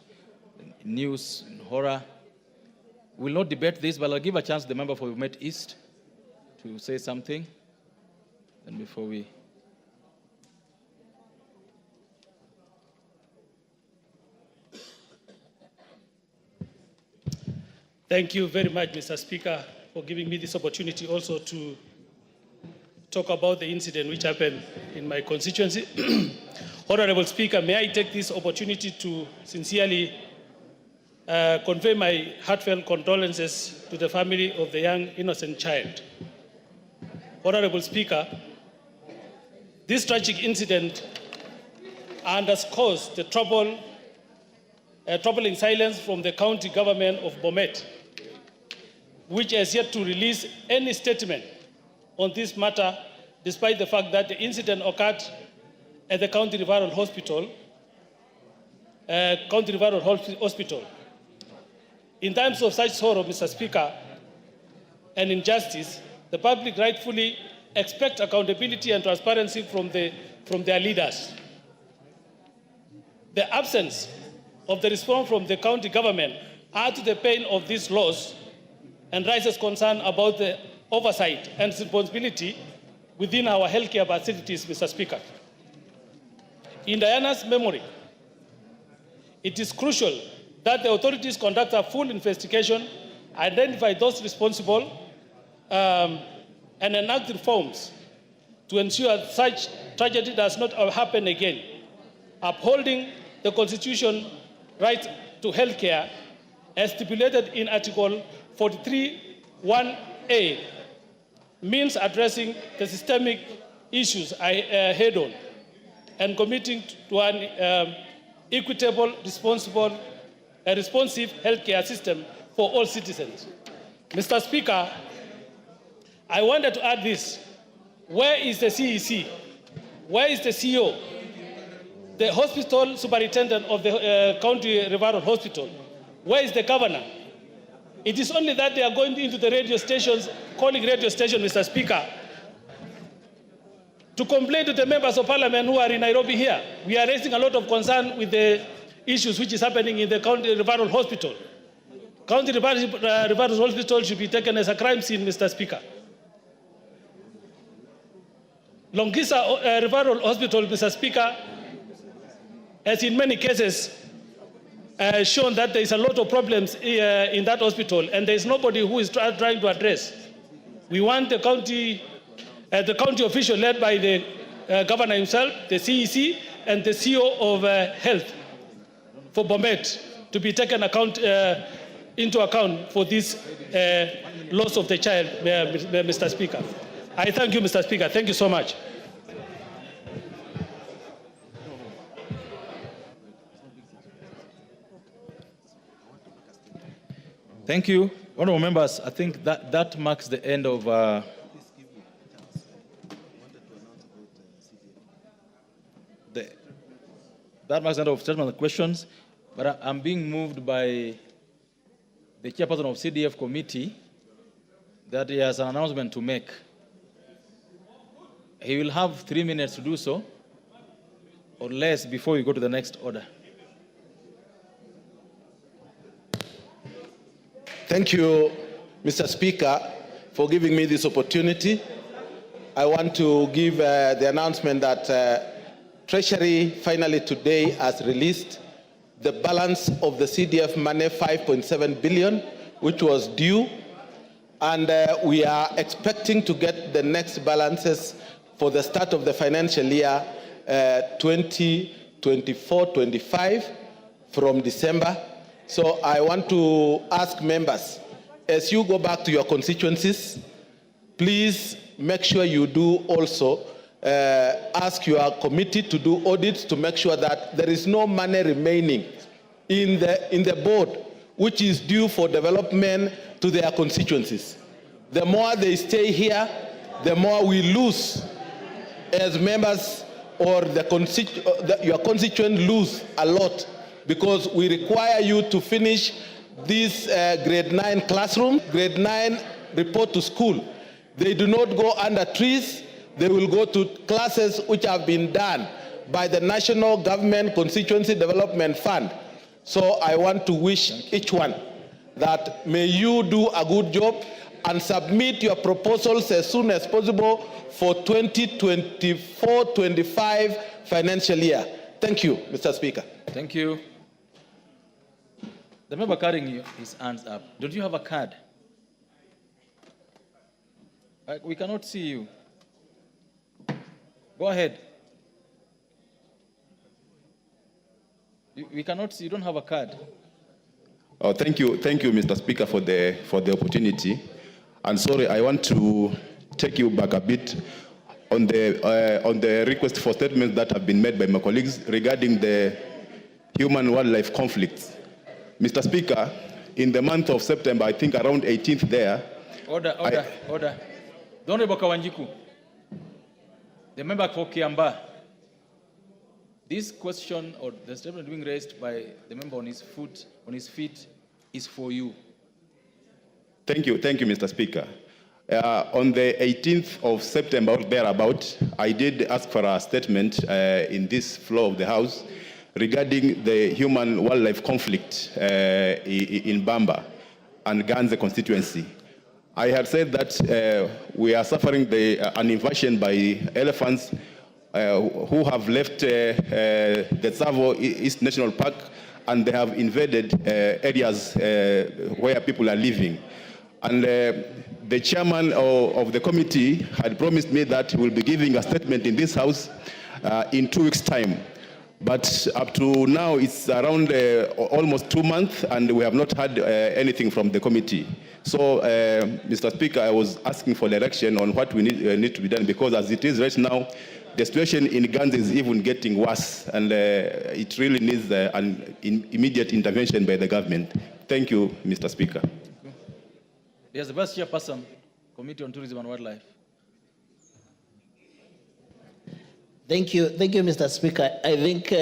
S1: news in horror We'll not debate this, but I'll give a chance to the member for Bomet East to say something. And before we...
S13: Thank you very much, Mr. Speaker, for giving me this opportunity also to talk about the incident which happened in my constituency. Honorable Speaker, may I take this opportunity to sincerely convey my heartfelt condolences to the family of the young innocent child. Honorable Speaker, this tragic incident underscores the troubling silence from the county government of Bomet, which has yet to release any statement on this matter, despite the fact that the incident occurred at the County Referral Hospital. In times of such sorrow, Mr. Speaker, and injustice, the public rightfully expect accountability and transparency from their leaders. The absence of the response from the county government adds to the pain of this loss and raises concern about the oversight and responsibility within our healthcare facilities, Mr. Speaker. In Diana's memory, it is crucial that the authorities conduct a full investigation, identify those responsible, and enact reforms to ensure such tragedy does not happen again. Upholding the Constitution right to health care as stipulated in Article 43(1)(a means addressing the systemic issues head on and committing to an equitable, responsive healthcare system for all citizens. Mr. Speaker, I wanted to add this. Where is the CEC? Where is the CEO? The hospital superintendent of the County Referral Hospital? Where is the governor? It is only that they are going into the radio stations, calling radio stations, Mr. Speaker, to complain to the members of parliament who are in Nairobi here. We are raising a lot of concern with the issues which is happening in the County Referral Hospital. County Referral Hospital should be taken as a crime scene, Mr. Speaker. Longisa Referral Hospital, Mr. Speaker, has in many cases shown that there is a lot of problems in that hospital, and there is nobody who is trying to address. We want the county official led by the governor himself, the CEC, and the CEO of Health for Bomet to be taken into account for this loss of the child, Mr. Speaker. I thank you, Mr. Speaker. Thank you so much.
S1: Thank you. Honorable members, I think that marks the end of statement of questions, but I'm being moved by the chairperson of CDF committee that he has an announcement to make. He will have 3 minutes to do so, or less, before we go to the next order.
S17: Thank you, Mr. Speaker, for giving me this opportunity. I want to give the announcement that Treasury finally today has released the balance of the CDF money, 5.7 billion, which was due. And we are expecting to get the next balances for the start of the financial year 2024-25 from December. So I want to ask members, as you go back to your constituencies, please make sure you do also ask your committee to do audits to make sure that there is no money remaining in the board which is due for development to their constituencies. The more they stay here, the more we lose as members, or your constituent lose a lot, because we require you to finish this grade 9 classroom, grade 9 report to school. They do not go under trees. They will go to classes which have been done by the National Government Constituency Development Fund. So I want to wish each one that may you do a good job and submit your proposals as soon as possible for 2024-25 financial year. Thank you, Mr. Speaker.
S1: Thank you. The member carrying his hands up. Don't you have a card? We cannot see you. Go ahead. We cannot see. You don't have a card.
S18: Oh, thank you, Mr. Speaker, for the opportunity. And sorry, I want to take you back a bit on the request for statements that have been made by my colleagues regarding the human-wildlife conflicts. Mr. Speaker, in the month of September, I think around 18th there.
S1: Order. The Honorable Kawanjiku, the member for Kiamba. This question or the statement being raised by the member on his feet is for you.
S18: Thank you, Mr. Speaker. On the 18th of September, or thereabout, I did ask for a statement in this floor of the House regarding the human-wildlife conflict in Bamba and Ganze constituency. I had said that we are suffering an invasion by elephants who have left the Tsavo East National Park, and they have invaded areas where people are living. And the chairman of the committee had promised me that he will be giving a statement in this House in 2 weeks' time. But up to now, it's around almost 2 months, and we have not had anything from the committee. So, Mr. Speaker, I was asking for direction on what we need to be done, because as it is right now, the situation in Ganze is even getting worse, and it really needs an immediate intervention by the government. Thank you, Mr. Speaker.
S1: Yes, the Vice Chairperson, Committee on Tourism and Wildlife.
S19: Thank you, Mr. Speaker. I think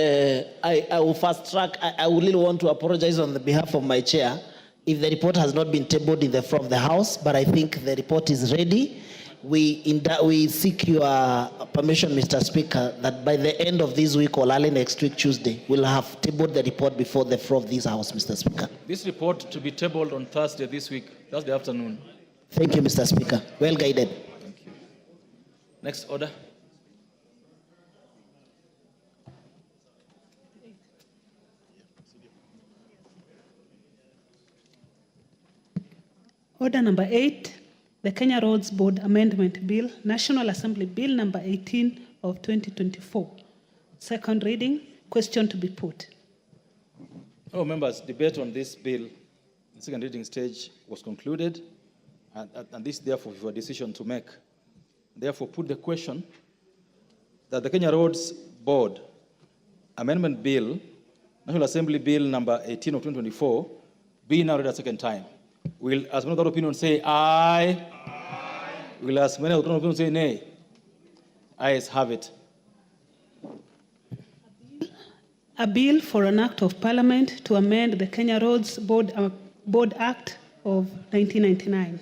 S19: I will fast track. I would really want to apologize on the behalf of my chair if the report has not been tabled in the floor of the House, but I think the report is ready. We seek your permission, Mr. Speaker, that by the end of this week or early next week, Tuesday, we'll have tabled the report before the floor of this House, Mr. Speaker.
S1: This report to be tabled on Thursday this week, Thursday afternoon.
S19: Thank you, Mr. Speaker. Well guided.
S1: Thank you. Next order.
S5: Order number 8, the Kenya Roads Board Amendment Bill, National Assembly Bill number 18 of 2024. Second reading, question to be put.
S1: Oh, members, debate on this bill, the second reading stage was concluded, and this therefore is a decision to make. Therefore, put the question that the Kenya Roads Board Amendment Bill, National Assembly Bill number 18 of 2024, be now read a second time. Will, as many other opinions say aye? Aye. Will, as many other opinions say nay? Ayes have it.
S5: A bill for an act of parliament to amend the Kenya Roads Board Act of 1999.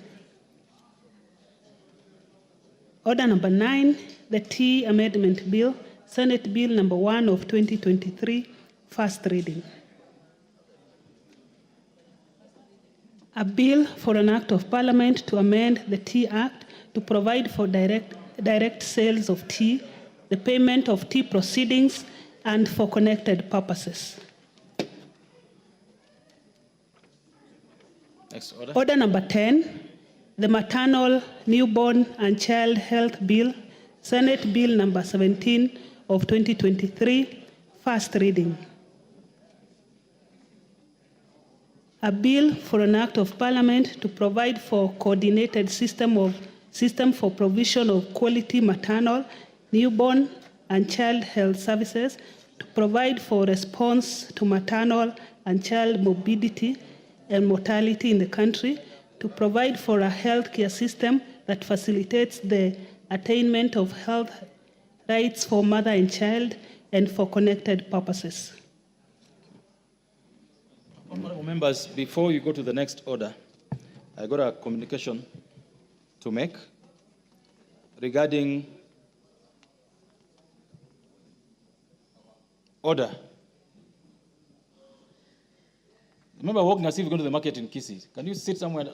S5: Order number 9, the Tea Amendment Bill, Senate Bill number 1 of 2023, first reading. A bill for an act of parliament to amend the Tea Act to provide for direct sales of tea, the payment of tea proceedings, and for connected purposes.
S1: Next order.
S5: Order number 10, the Maternal, Newborn, and Child Health Bill, Senate Bill number 17 of 2023, first reading. A bill for an act of parliament to provide for coordinated system for provision of quality maternal, newborn, and child health services, to provide for response to maternal and child morbidity and mortality in the country, to provide for a healthcare system that facilitates the attainment of health rights for mother and child, and for connected purposes.
S1: Honorable members, before you go to the next order, I got a communication to make regarding order. Remember walking as if you're going to the market in Kisii. Can you sit somewhere?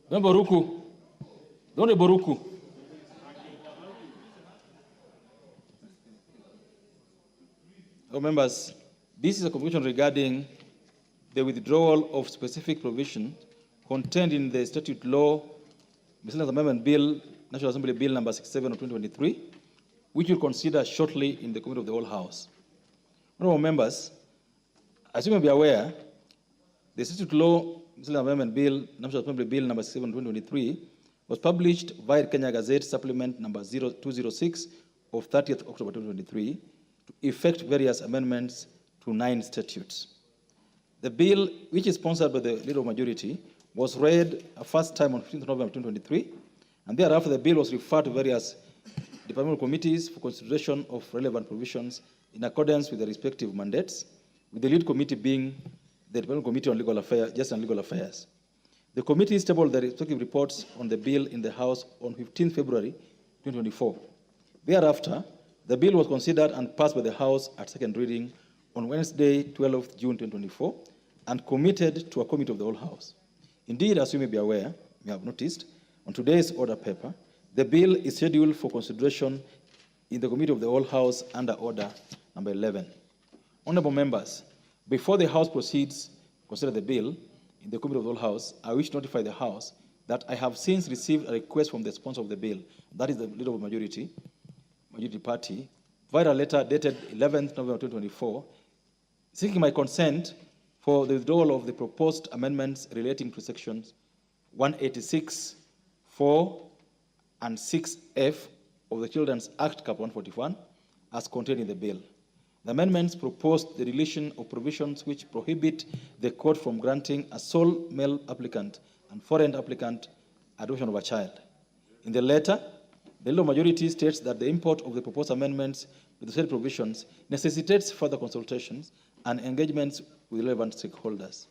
S1: Remember Ruku? Don't you Boruku? Oh, members, this is a confusion regarding the withdrawal of specific provision contained in the statute law, Miscellaneous Amendment Bill, National Assembly Bill number 67 of 2023, which we'll consider shortly in the committee of the whole House. Honorable members, as you may be aware, the statute law, Miscellaneous Amendment Bill, National Assembly Bill number 67 of 2023, was published via Kenya Gazette Supplement number 206 of 30th October 2023 to effect various amendments to 9 statutes. The bill, which is sponsored by the Leader of Majority, was read a first time on 15th November 2023, and thereafter the bill was referred to various departmental committees for consideration of relevant provisions in accordance with the respective mandates, with the lead committee being the Departmental Committee on Legal Affairs, Justice and Legal Affairs. The committees tabled their respective reports on the bill in the House on 15 February 2024. Thereafter, the bill was considered and passed by the House at second reading on Wednesday, 12th June 2024, and committed to a committee of the whole House. Indeed, as you may be aware, you have noticed, on today's order paper, the bill is scheduled for consideration in the committee of the whole House under order number 11. Honorable members, before the House proceeds to consider the bill in the committee of the whole House, I wish to notify the House that I have since received a request from the sponsor of the bill, that is the Leader of Majority Party, via a letter dated 11th November 2024, seeking my consent for the withdrawal of the proposed amendments relating to sections 186, 4, and 6F of the Children's Act, Cap 141, as contained in the bill. The amendments proposed the deletion of provisions which prohibit the court from granting a sole male applicant and foreign applicant adoption of a child. In the letter, the Leader of Majority states that the import of the proposed amendments to the said provisions necessitates further consultations and engagements with relevant stakeholders.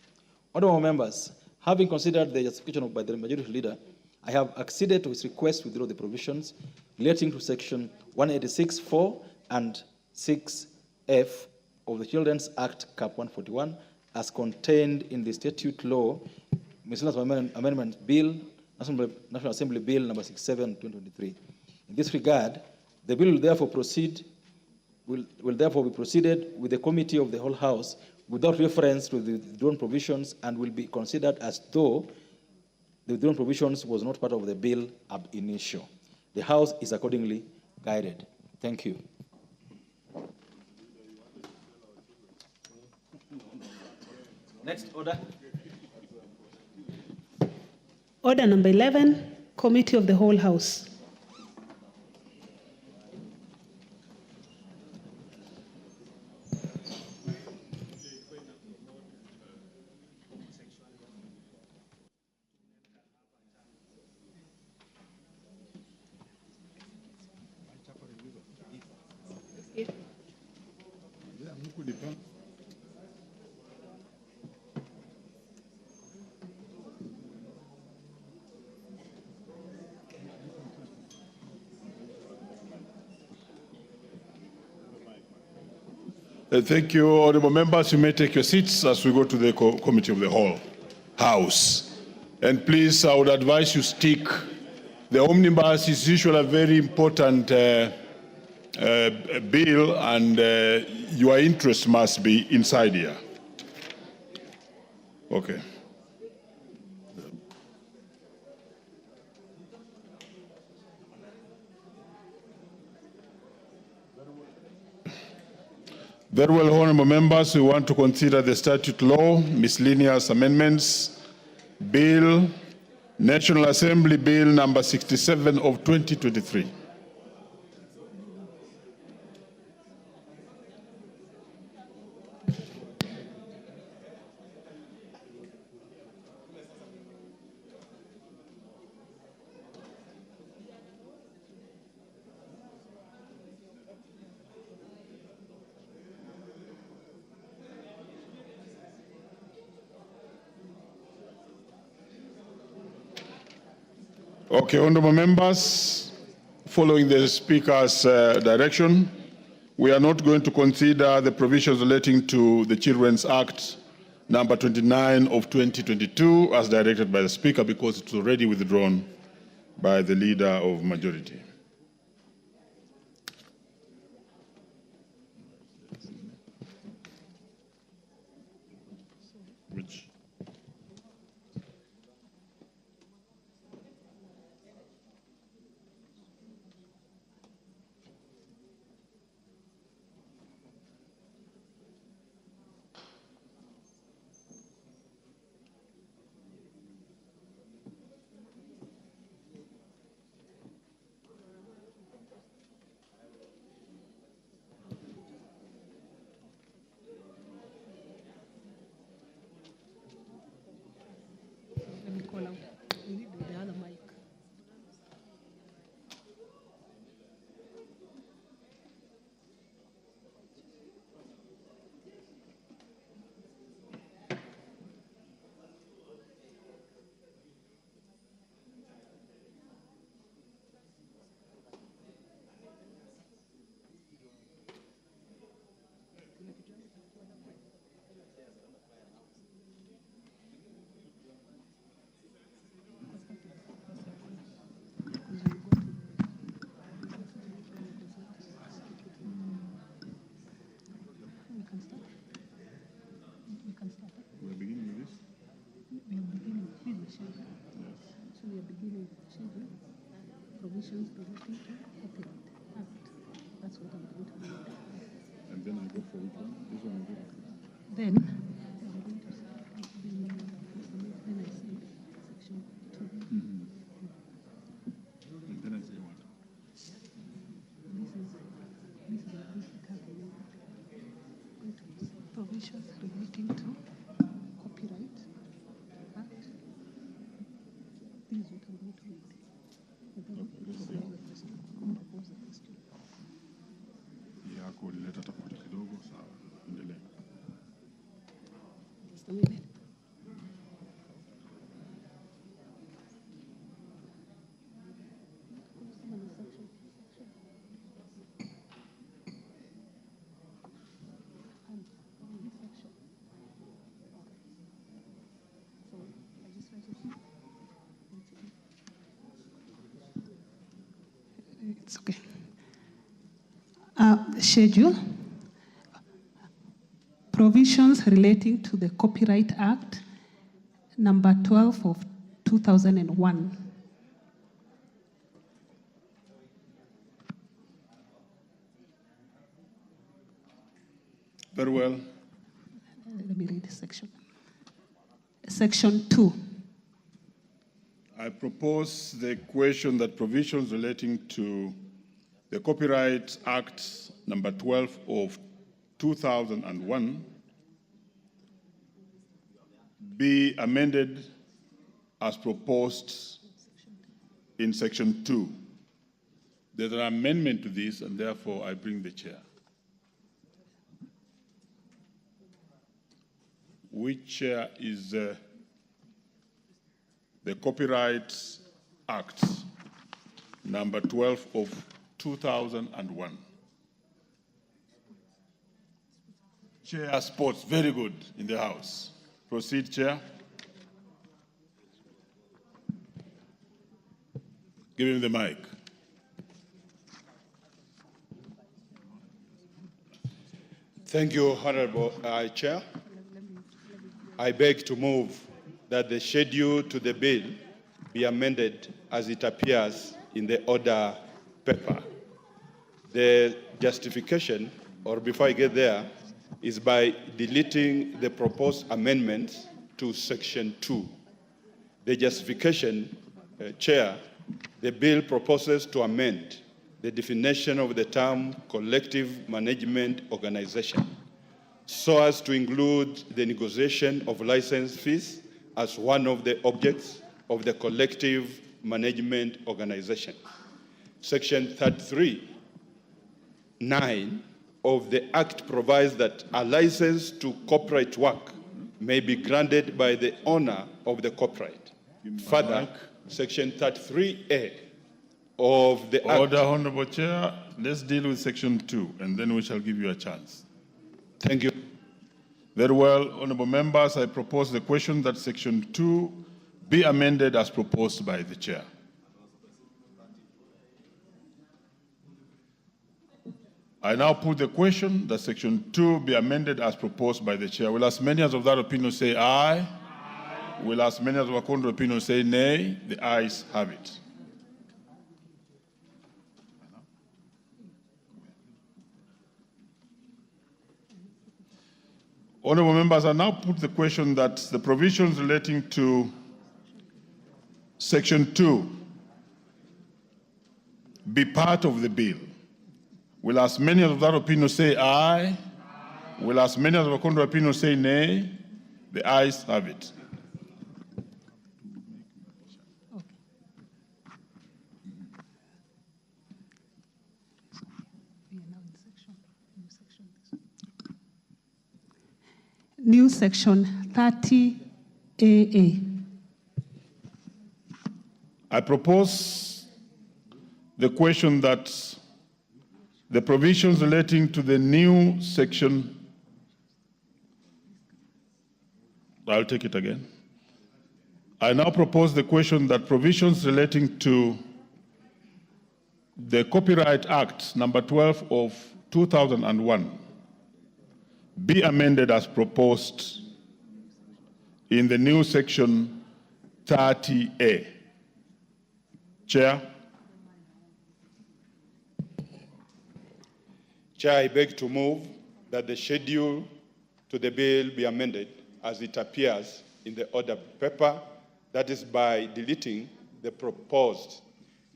S1: Honorable members, having considered the justification by the Majority Leader, I have acceded to his request to withdraw the provisions relating to section 186(4) and 6F of the Children's Act, Cap 141, as contained in the statute law, Miscellaneous Amendment Bill, National Assembly Bill number 67, 2023. In this regard, the bill will therefore be proceeded with the committee of the whole House without reference to the withdrawn provisions and will be considered as though the withdrawn provisions was not part of the bill ab initio. The House is accordingly guided. Thank you. Next order.
S5: Order number 11, Committee of the Whole House.
S20: Thank you, honorable members. You may take your seats as we go to the committee of the whole House. And please, I would advise you stick. The omnibus is usually a very important bill, and your interest must be inside here. Okay. Very well, honorable members, we want to consider the statute law, miscellaneous amendments, bill, National Assembly Bill number 67 of 2023. Okay, honorable members, following the Speaker's direction, We are not going to consider the provisions relating to the Children's Act number 29 of 2022 as directed by the Speaker because it's already withdrawn by the Leader of Majority. Which?
S5: Let me call out. We need the other mic.
S20: We're beginning with this?
S5: We are beginning with the schedule. So we are beginning with the schedule. Provisions relating to copyright act. That's what I'm going to do.
S20: And then I go for which one? This one I go for.
S5: Then I'm going to then I say section 2.
S20: And then I say what?
S5: This is a basic covenant. Going to say provisions relating to copyright act. This is what I'm going to read. And then propose the question. Propose the question.
S20: Yako ulileta tofauti kidogo, sawa. Endelea.
S5: Just a minute. It's okay. Schedule. Provisions relating to the Copyright Act, number 12 of 2001.
S20: Very well.
S5: Let me read the section. Section 2.
S20: I propose the question that provisions relating to the Copyright Act number 12 of 2001 be amended as proposed in section 2. There's an amendment to this, and therefore I bring the chair. Which chair is the Copyright Act number 12 of 2001. Chair Sports, very good in the House. Proceed, Chair. Give him the mic.
S21: Thank you, Honorable Chair. I beg to move that the schedule to the bill be amended as it appears in the order paper. The justification, or before I get there, is by deleting the proposed amendments to section 2. The justification, Chair, the bill proposes to amend the definition of the term collective management organization so as to include the negotiation of license fees as one of the objects of the collective management organization. Section 33(9) of the Act provides that a license to copyright work may be granted by the owner of the copyright. Further, Section 33A of the
S20: Order,
S21: Act.
S20: Honorable Chair. Let's deal with Section 2, and then we shall give you a chance.
S21: Thank you.
S20: Very well, honorable members, I propose the question that Section 2 be amended as proposed by the Chair. I now put the question that Section 2 be amended as proposed by the Chair. Will as many as of that opinion say aye? Aye. Will as many as of a contrary opinion say nay? The ayes have it. Honorable members, I now put the question that the provisions relating to Section 2 be part of the bill. Will as many of that opinion say aye? Aye. Will as many of the contrary opinion say nay? The ayes have it.
S5: New section 30AA.
S20: I propose the question that the provisions relating to the new section, I'll take it again. I now propose the question that provisions relating to the Copyright Act number 12 of 2001 be amended as proposed in the new section 30A. Chair.
S21: Chair, I beg to move that the schedule to the bill be amended as it appears in the order paper, that is by deleting the proposed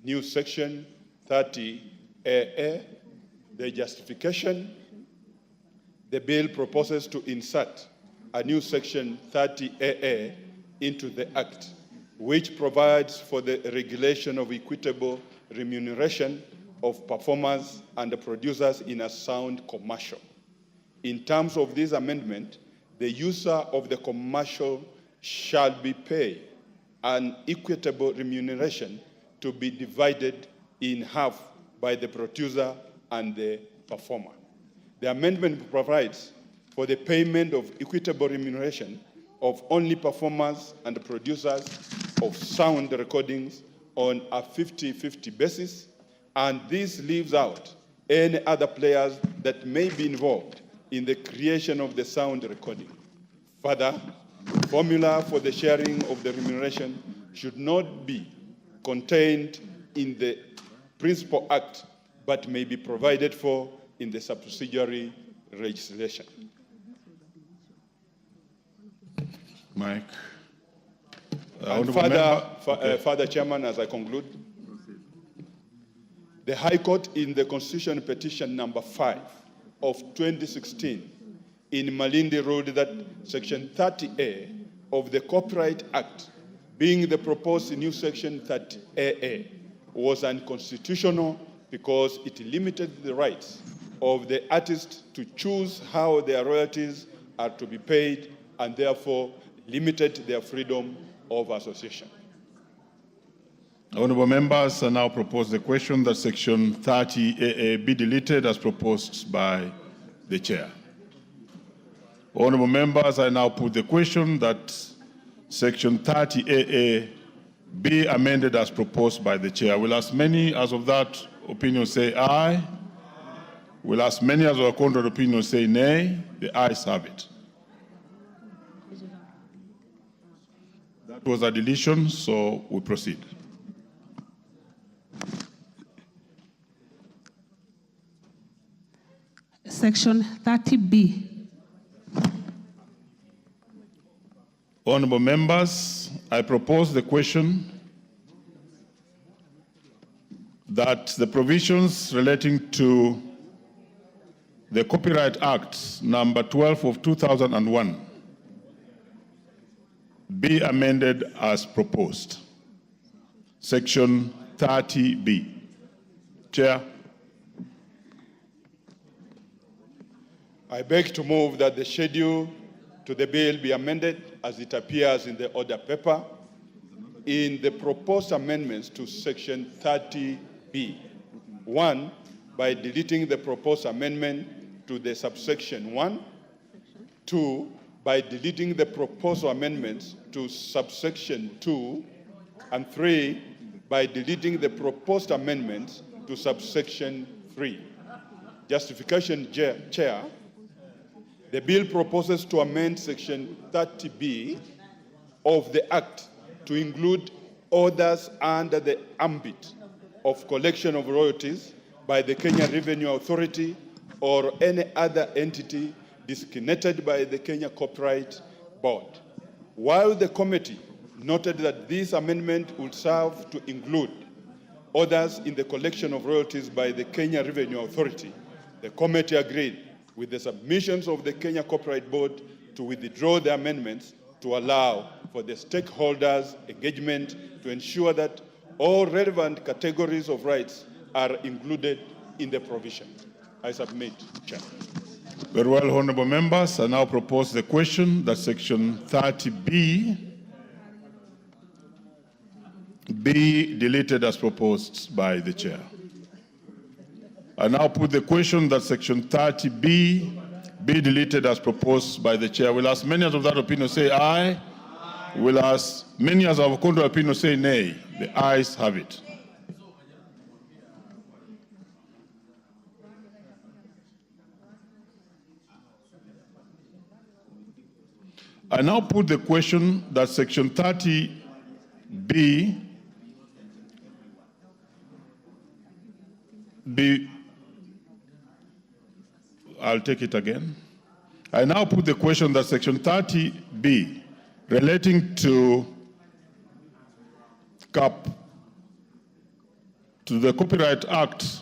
S21: new section 30AA. The justification: the bill proposes to insert a new section 30AA into the Act, which provides for the regulation of equitable remuneration of performers and the producers in a sound commercial. In terms of this amendment, the user of the commercial shall be paid an equitable remuneration to be divided in half by the producer and the performer. The amendment provides for the payment of equitable remuneration of only performers and producers of sound recordings on a 50-50 basis, and this leaves out any other players that may be involved in the creation of the sound recording. Further, the formula for the sharing of the remuneration should not be contained in the Principal Act, but may be provided for in the subsidiary legislation.
S20: Mike.
S21: And further, Chairman, as I conclude, the High Court in the Constitution Petition number 5 of 2016 in Malindi ruled that Section 30A of the Copyright Act, being the proposed new Section 30AA, was unconstitutional because it limited the rights of the artists to choose how their royalties are to be paid, and therefore limited their freedom of association.
S20: Honorable members, I now propose the question that Section 30AA be deleted as proposed by the Chair. Honorable members, I now put the question that Section 30AA be amended as proposed by the Chair. Will as many as of that opinion say aye? Will as many as of a contrary opinion say nay? The ayes have it. That was a deletion, so we proceed.
S5: Section 30B.
S20: Honorable members, I propose the question that the provisions relating to the Copyright Act number 12 of 2001 be amended as proposed. Section 30B. Chair.
S21: I beg to move that the schedule to the bill be amended as it appears in the order paper. In the proposed amendments to Section 30 B. 1. By deleting the proposed amendment to the subsection 1. 2. By deleting the proposed amendments to subsection 2. And 3. By deleting the proposed amendments to subsection 3. Justification, Chair. The bill proposes to amend section 30B of the Act to include orders under the ambit of collection of royalties by the Kenya Revenue Authority or any other entity designated by the Kenya Copyright Board. While the committee noted that this amendment would serve to include orders in the collection of royalties by the Kenya Revenue Authority, the committee agreed with the submissions of the Kenya Copyright Board to withdraw the amendments to allow for the stakeholders' engagement to ensure that all relevant categories of rights are included in the provision. I submit, Chair.
S20: Very well, honorable members. I now propose the question that section 30B be deleted as proposed by the chair. I now put the question that section 30B be deleted as proposed by the chair. Will as many as of that opinion say aye? Will as many as of contrary opinion say nay? The ayes have it. I now put the question that section 30B be, I'll take it again. I now put the question that section 30B relating to the Copyright Act,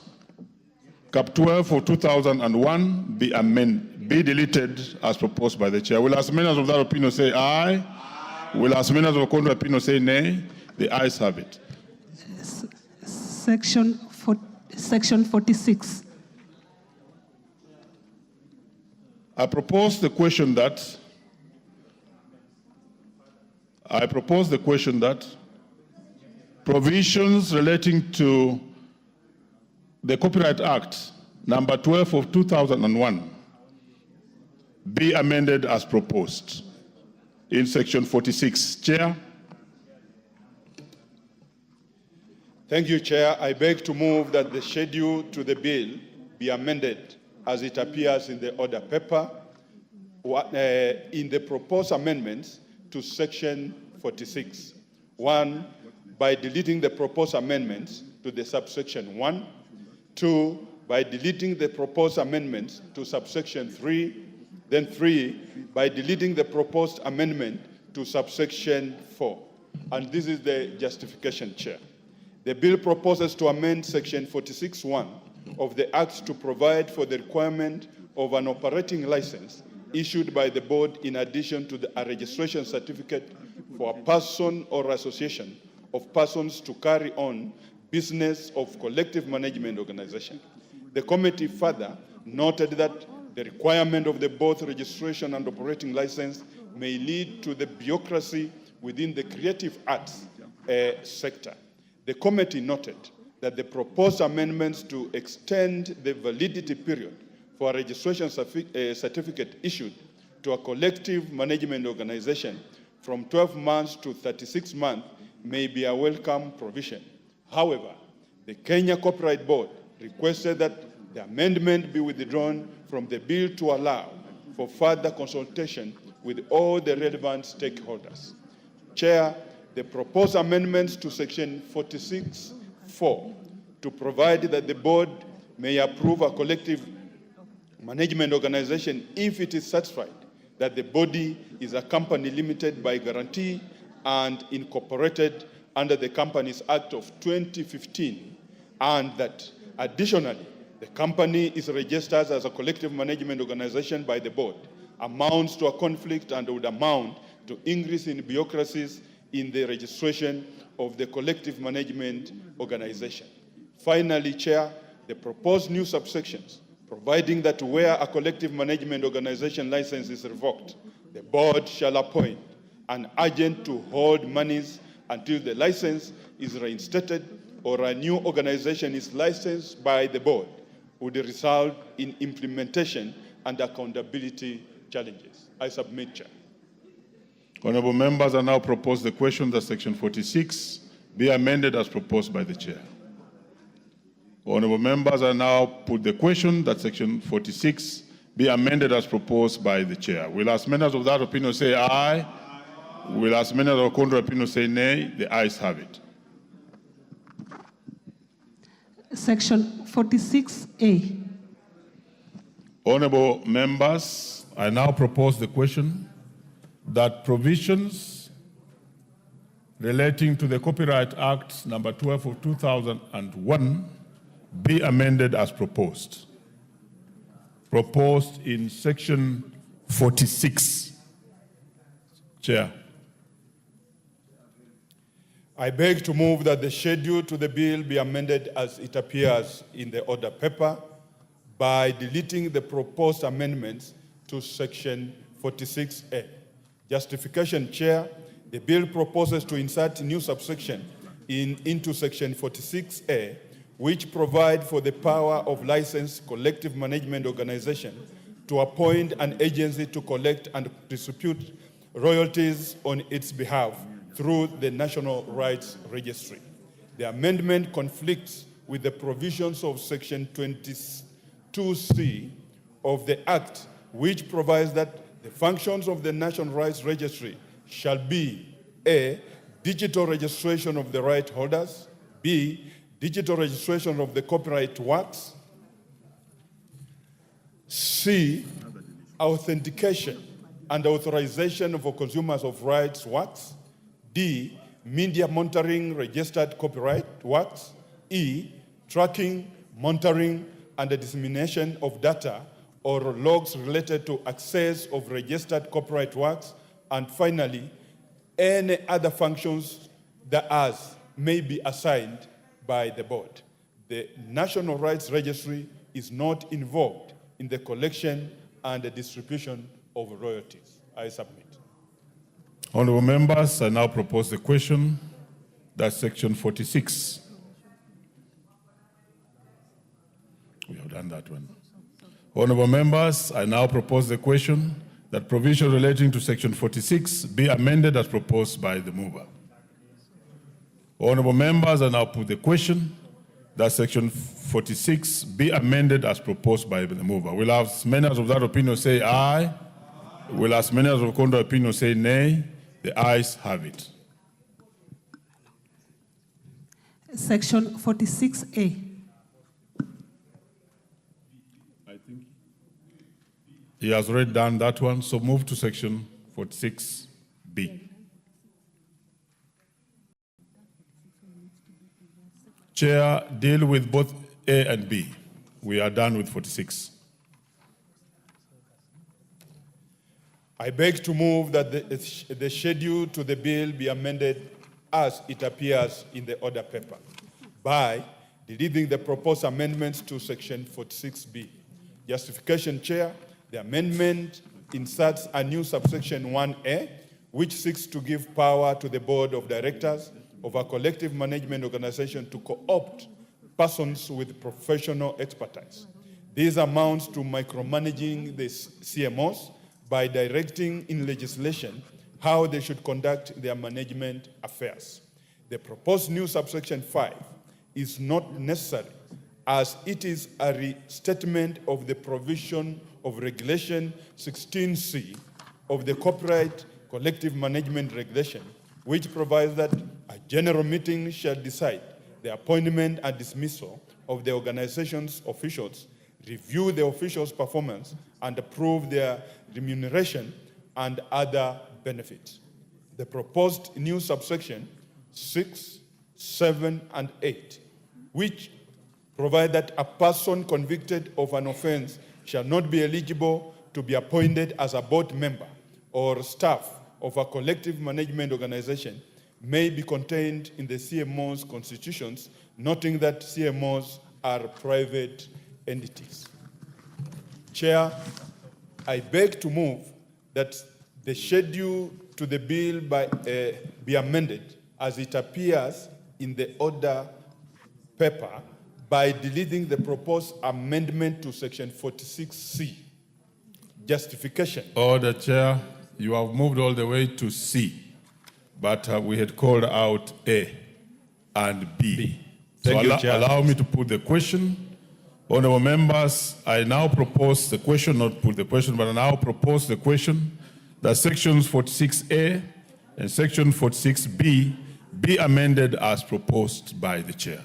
S20: Cap 12 of 2001 be deleted as proposed by the chair. Will as many as of that opinion say aye? Will as many as of the contrary opinion say nay? The ayes have it.
S5: Section 46.
S20: I propose the question that provisions relating to the Copyright Act, number 12 of 2001, be amended as proposed in section 46. Chair.
S21: Thank you, Chair. I beg to move that the schedule to the bill be amended as it appears in the order paper in the proposed amendments to section 46. 1, by deleting the proposed amendments to the subsection 1. 2, by deleting the proposed amendments to subsection 3. Then 3, by deleting the proposed amendment to subsection 4. And this is the justification, Chair. The bill proposes to amend section 46(1) of the Act to provide for the requirement of an operating license issued by the board in addition to a registration certificate for a person or association of persons to carry on business of collective management organization. The committee further noted that the requirement of the both registration and operating license may lead to the bureaucracy within the creative arts sector. The committee noted that the proposed amendments to extend the validity period for a registration certificate issued to a collective management organization from 12 months to 36 months may be a welcome provision. However, the Kenya Copyright Board requested that the amendment be withdrawn from the bill to allow for further consultation with all the relevant stakeholders. Chair, the proposed amendments to section 46(4) to provide that the board may approve a collective management organization if it is satisfied that the body is a company limited by guarantee and incorporated under the Companies Act of 2015, and that additionally the company is registered as a collective management organization by the board, amounts to a conflict and would amount to increase in bureaucracies in the registration of the collective management organization. Finally, Chair, the proposed new subsections, providing that where a collective management organization license is revoked, the board shall appoint an agent to hold monies until the license is reinstated, or a new organization is licensed by the board would result in implementation and accountability challenges. I submit, Chair.
S20: Honorable members, I now propose the question that Section 46 be amended as proposed by the Chair. Honorable members, I now put the question that Section 46 be amended as proposed by the Chair. Will as many as of that opinion say aye? Will as many as of the contrary opinion say nay? The ayes have it.
S5: Section 46A.
S20: Honorable members, I now propose the question that provisions relating to the Copyright Act number 12 of 2001 be amended as proposed. Proposed in section 46. Chair.
S21: I beg to move that the schedule to the bill be amended as it appears in the order paper by deleting the proposed amendments to section 46A. Justification, Chair. The bill proposes to insert a new subsection into section 46A, which provide for the power of licensed collective management organization to appoint an agency to collect and distribute royalties on its behalf through the National Rights Registry. The amendment conflicts with the provisions of section 22C of the Act, which provides that the functions of the National Rights Registry shall be A, digital registration of the right holders, B, digital registration of the copyright works, C, authentication and authorization for consumers of rights works, D, media monitoring registered copyright works, E, tracking, monitoring, and the dissemination of data or logs related to access of registered copyright works, and finally, any other functions that may be assigned by the board. The National Rights Registry is not involved in the collection and the distribution of royalties. I submit.
S20: Honorable members, I now propose the question that section 46. We have done that one. Honorable members, I now propose the question that provision relating to section 46 be amended as proposed by the mover. Honorable members, I now put the question that section 46 be amended as proposed by the mover. Will as many as of that opinion say aye? Will as many as of the contrary opinion say nay? The ayes have it.
S5: Section 46A.
S20: He has already done that one, so move to section 46B. Chair, deal with both A and B. We are done with 46.
S21: I beg to move that the schedule to the bill be amended as it appears in the order paper by deleting the proposed amendments to section 46B. Justification, Chair. The amendment inserts a new subsection 1A, which seeks to give power to the board of directors of a collective management organization to co-opt persons with professional expertise. This amounts to micromanaging the CMOs by directing in legislation how they should conduct their management affairs. The proposed new subsection 5 is not necessary, as it is a restatement of the provision of Regulation 16C of the Copyright Collective Management Regulation, which provides that a general meeting shall decide the appointment and dismissal of the organization's officials, review the officials' performance, and approve their remuneration and other benefits. The proposed new subsection 6, 7, and 8, which provide that a person convicted of an offense shall not be eligible to be appointed as a board member or staff of a collective management organization, may be contained in the CMO's constitutions, noting that CMOs are private entities. Chair, I beg to move that the schedule to the bill be amended as it appears in the order paper by deleting the proposed amendment to section 46C. Justification.
S20: Order, Chair. You have moved all the way to C, but we had called out A and B.
S21: Thank you,
S20: So
S21: Chair.
S20: allow me to put the question. Honorable members, I now propose the question, not put the question, but I now propose the question that sections 46A and section 46B be amended as proposed by the chair.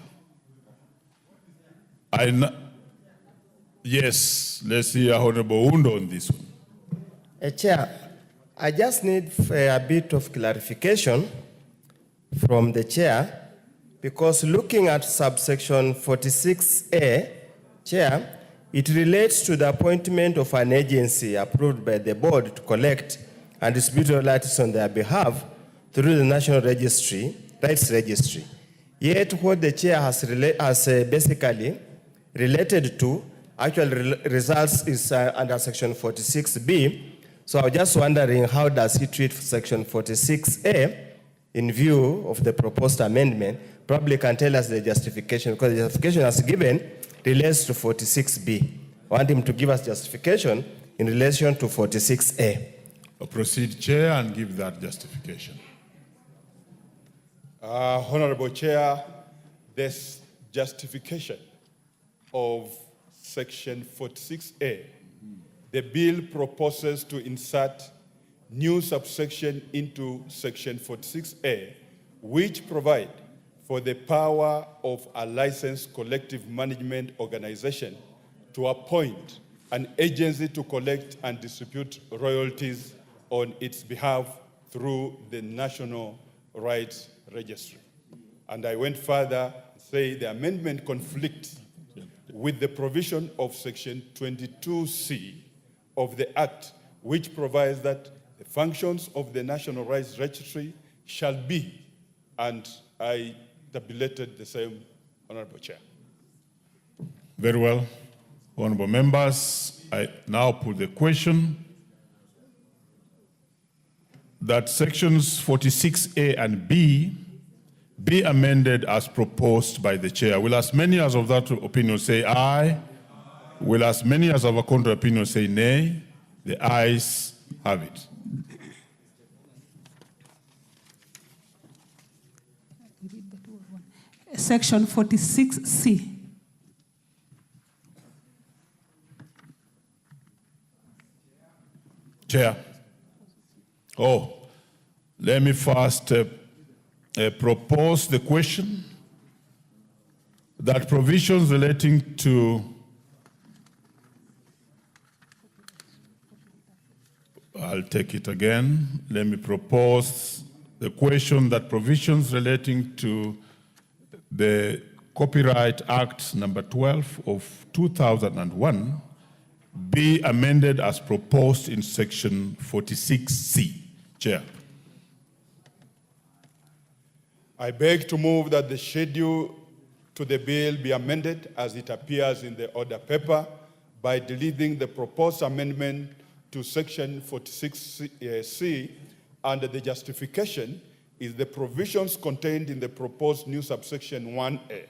S20: Yes, let's hear Honorable Undo on this one.
S4: Chair, I just need a bit of clarification from the chair, because looking at subsection 46A, Chair, it relates to the appointment of an agency approved by the board to collect and distribute royalties on their behalf through the National Rights Registry. Yet what the chair has basically related to actual results is under section 46B. So I was just wondering, how does he treat section 46A in view of the proposed amendment? Probably can tell us the justification, because the justification as given relates to 46B. I want him to give us justification in relation to 46A.
S20: I'll proceed, Chair, and give that justification.
S21: Honorable Chair, this justification of section 46A, the bill proposes to insert new subsection into section 46A, which provide for the power of a licensed collective management organization to appoint an agency to collect and distribute royalties on its behalf through the National Rights Registry. And I went further, say the amendment conflicts with the provision of section 22C of the Act, which provides that the functions of the National Rights Registry shall be, and I tabulated the same, Honorable Chair.
S20: Very well. Honorable members, I now put the question that sections 46A and B be amended as proposed by the chair. Will as many as of that opinion say aye? Will as many as of a contrary opinion say nay? The ayes have it.
S5: Section 46C.
S20: Chair. Oh, let me first propose the question that provisions relating to I'll take it again. Let me propose the question that provisions relating to the Copyright Act number 12 of 2001 be amended as proposed in section 46C. Chair.
S21: I beg to move that the schedule to the bill be amended as it appears in the order paper by deleting the proposed amendment to section 46C, and the justification is the provisions contained in the proposed new subsection 1A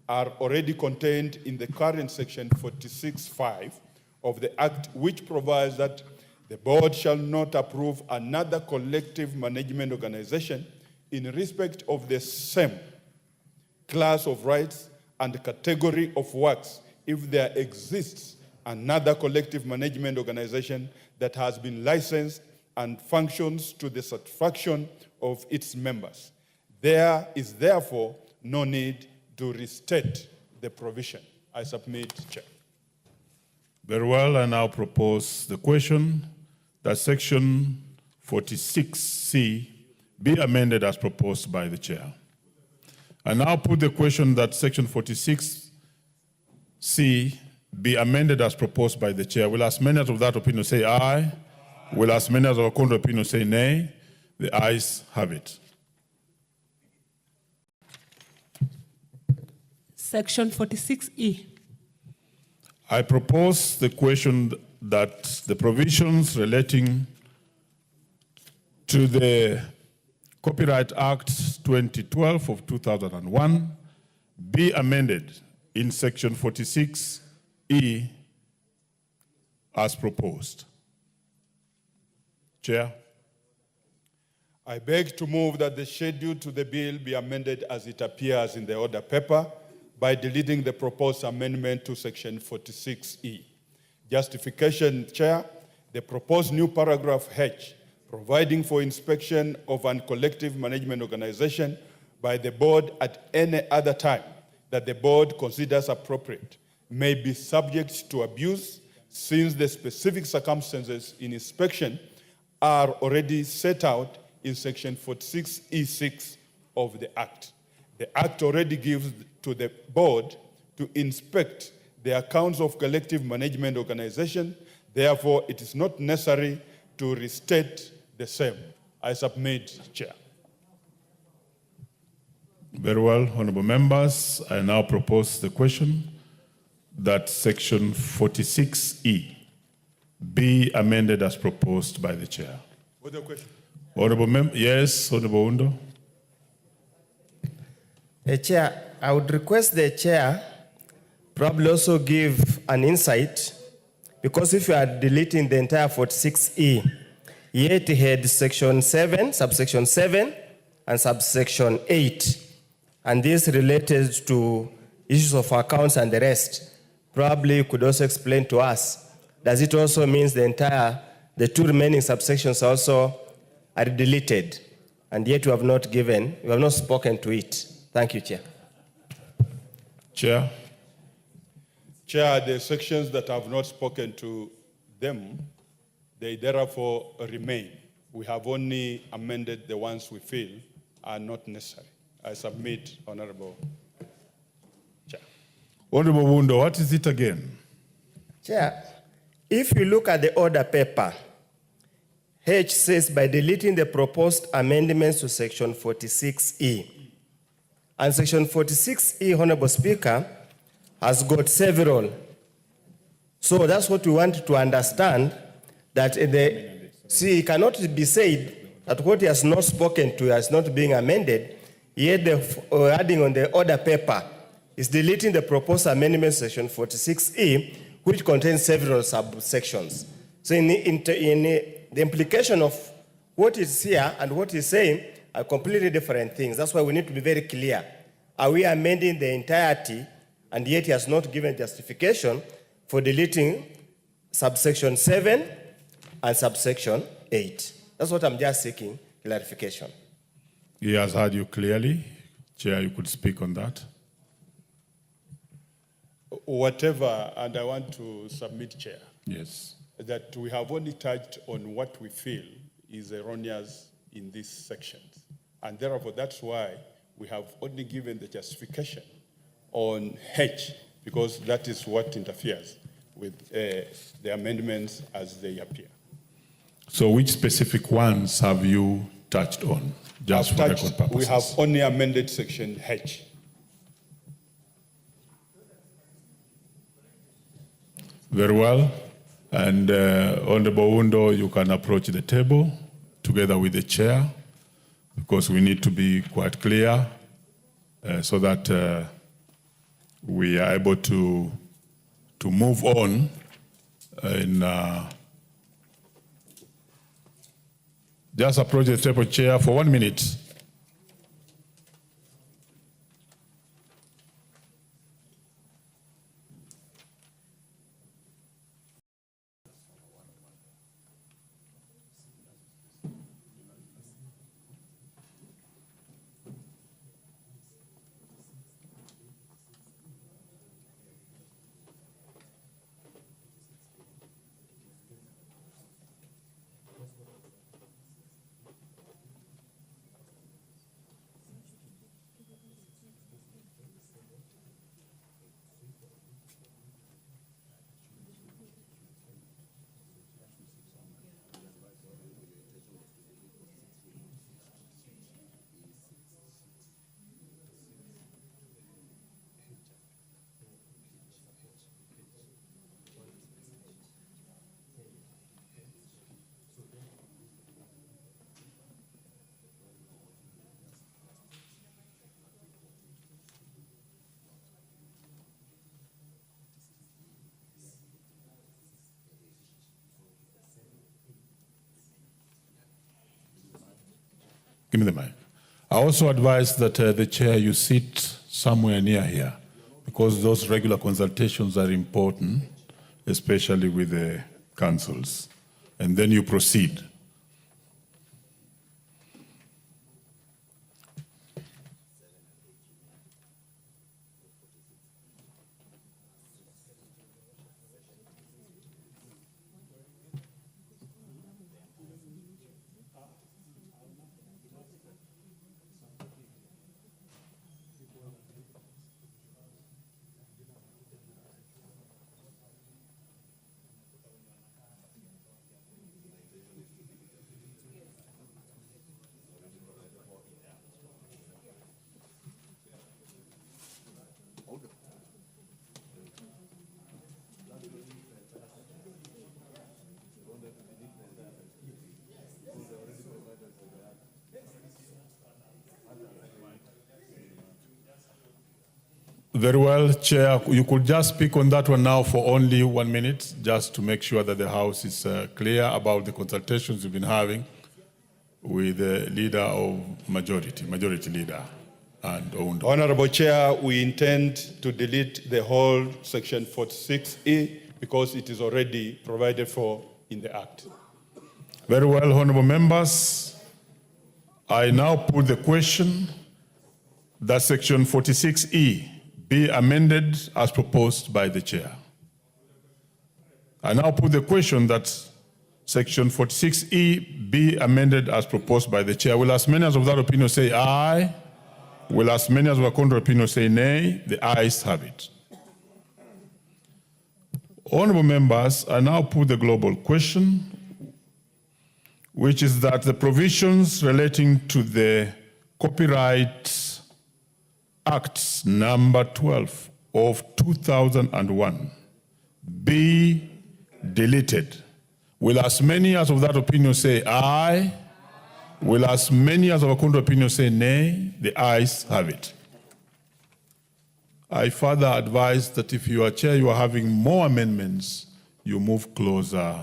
S21: are already contained in the current section 46(5) of the Act, which provides that the board shall not approve another collective management organization in respect of the same class of rights and category of works if there exists another collective management organization that has been licensed and functions to the satisfaction of its members. There is therefore no need to restate the provision. I submit, Chair.
S20: Very well, I now propose the question that section 46C be amended as proposed by the chair. I now put the question that section 46C be amended as proposed by the chair. Will as many as of that opinion say aye? Will as many as of a contrary opinion say nay? The ayes have it.
S5: Section 46E.
S20: I propose the question that the provisions relating to the Copyright Act 2012 of 2001 be amended in section 46E as proposed. Chair.
S21: I beg to move that the schedule to the bill be amended as it appears in the order paper by deleting the proposed amendment to section 46E. Justification, Chair, the proposed new paragraph H, providing for inspection of a collective management organization by the board at any other time that the board considers appropriate, may be subject to abuse since the specific circumstances in inspection are already set out in section 46E6 of the Act. The Act already gives to the board to inspect the accounts of collective management organization. Therefore, it is not necessary to restate the same. I submit, Chair.
S20: Very well, honorable members. I now propose the question that section 46E be amended as proposed by the chair.
S21: What the question?
S20: Honorable member, yes, honorable Undo.
S4: Chair, I would request the chair probably also give an insight, because if you are deleting the entire 46E, yet it had section 7, subsection 7, and subsection 8, and this related to issues of accounts and the rest, probably you could also explain to us, does it also mean the two remaining subsections also are deleted, and yet you have not spoken to it? Thank you, Chair.
S20: Chair.
S21: Chair, the sections that have not spoken to them, they therefore remain. We have only amended the ones we feel are not necessary. I submit, Honorable Chair.
S20: Honorable Wundo, what is it again?
S4: Chair, if you look at the order paper, H says by deleting the proposed amendments to section 46E. And section 46E, Honorable Speaker, has got several. So that's what we want to understand, that it cannot be said that what he has not spoken to is not being amended, yet the adding on the order paper is deleting the proposed amendment section 46E, which contains several subsections. So the implication of what is here and what is saying are completely different things. That's why we need to be very clear. Are we amending the entirety, and yet he has not given justification for deleting subsection 7 and subsection 8? That's what I'm just seeking clarification.
S20: He has heard you clearly. Chair, you could speak on that.
S21: Whatever, and I want to submit, Chair.
S20: Yes.
S21: That we have only touched on what we feel is erroneous in these sections. And therefore, that's why we have only given the justification on H, because that is what interferes with the amendments as they appear.
S20: So which specific ones have you touched on? Just for record purposes.
S21: We have only amended section H.
S20: Very well. And Honorable Undo, you can approach the table together with the chair, because we need to be quite clear so that we are able to move on just approach the table, chair, for 1 minute. Give me the mic. I also advise that the chair, you sit somewhere near here, because those regular consultations are important, especially with the councils. And then you proceed. Very well, Chair. You could just speak on that one now for only 1 minute, just to make sure that the House is clear about the consultations you've been having with the leader of majority leader and owned.
S21: Honorable Chair, we intend to delete the whole section 46E because it is already provided for in the Act.
S20: Very well, honorable members. I now put the question that section 46E be amended as proposed by the chair. I now put the question that section 46E be amended as proposed by the chair. Will as many as of that opinion say aye? Will as many as of a contrary opinion say nay? The ayes have it. Honorable members, I now put the global question, which is that the provisions relating to the Copyright Act number 12 of 2001 be deleted. Will as many as of that opinion say aye? Will as many as of a contrary opinion say nay? The ayes have it. I further advise that if you are chair, you are having more amendments, you move closer.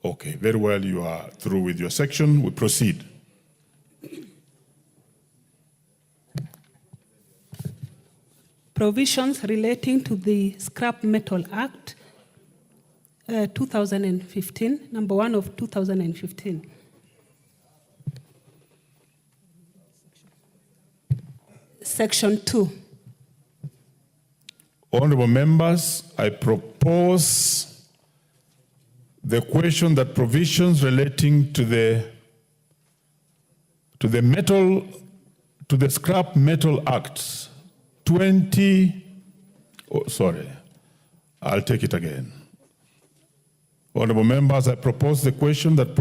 S20: Okay, very well, you are through with your section. We proceed.
S5: Provisions relating to the Scrap Metal Act 2015, number 1 of 2015. Section 2.
S20: Honorable members, I propose the question that provisions relating to the Scrap Metal Act I'll take it again. Honorable members, I propose the question that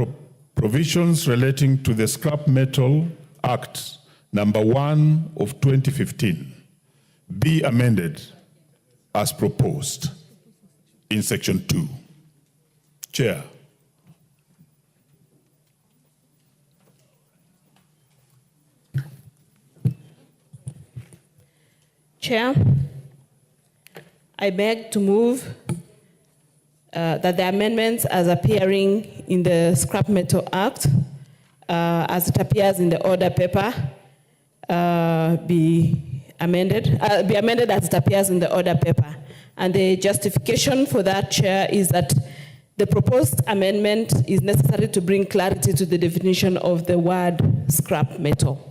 S20: provisions relating to the Scrap Metal Act number 1 of 2015 be amended as proposed in section 2. Chair.
S3: Chair, I beg to move that the amendments as appearing in the Scrap Metal Act, as it appears in the order paper, be amended as it appears in the order paper. And the justification for that, Chair, is that the proposed amendment is necessary to bring clarity to the definition of the word scrap metal.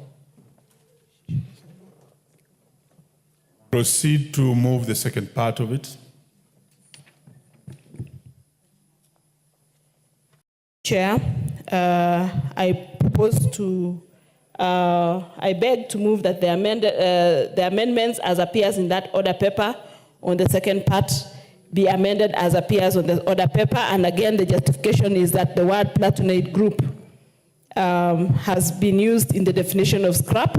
S20: Proceed to move the second part of it.
S3: Chair, I beg to move that the amendments as appears in that order paper on the second part be amended as appears on the order paper. And again, the justification is that the word platinoid group has been used in the definition of scrap,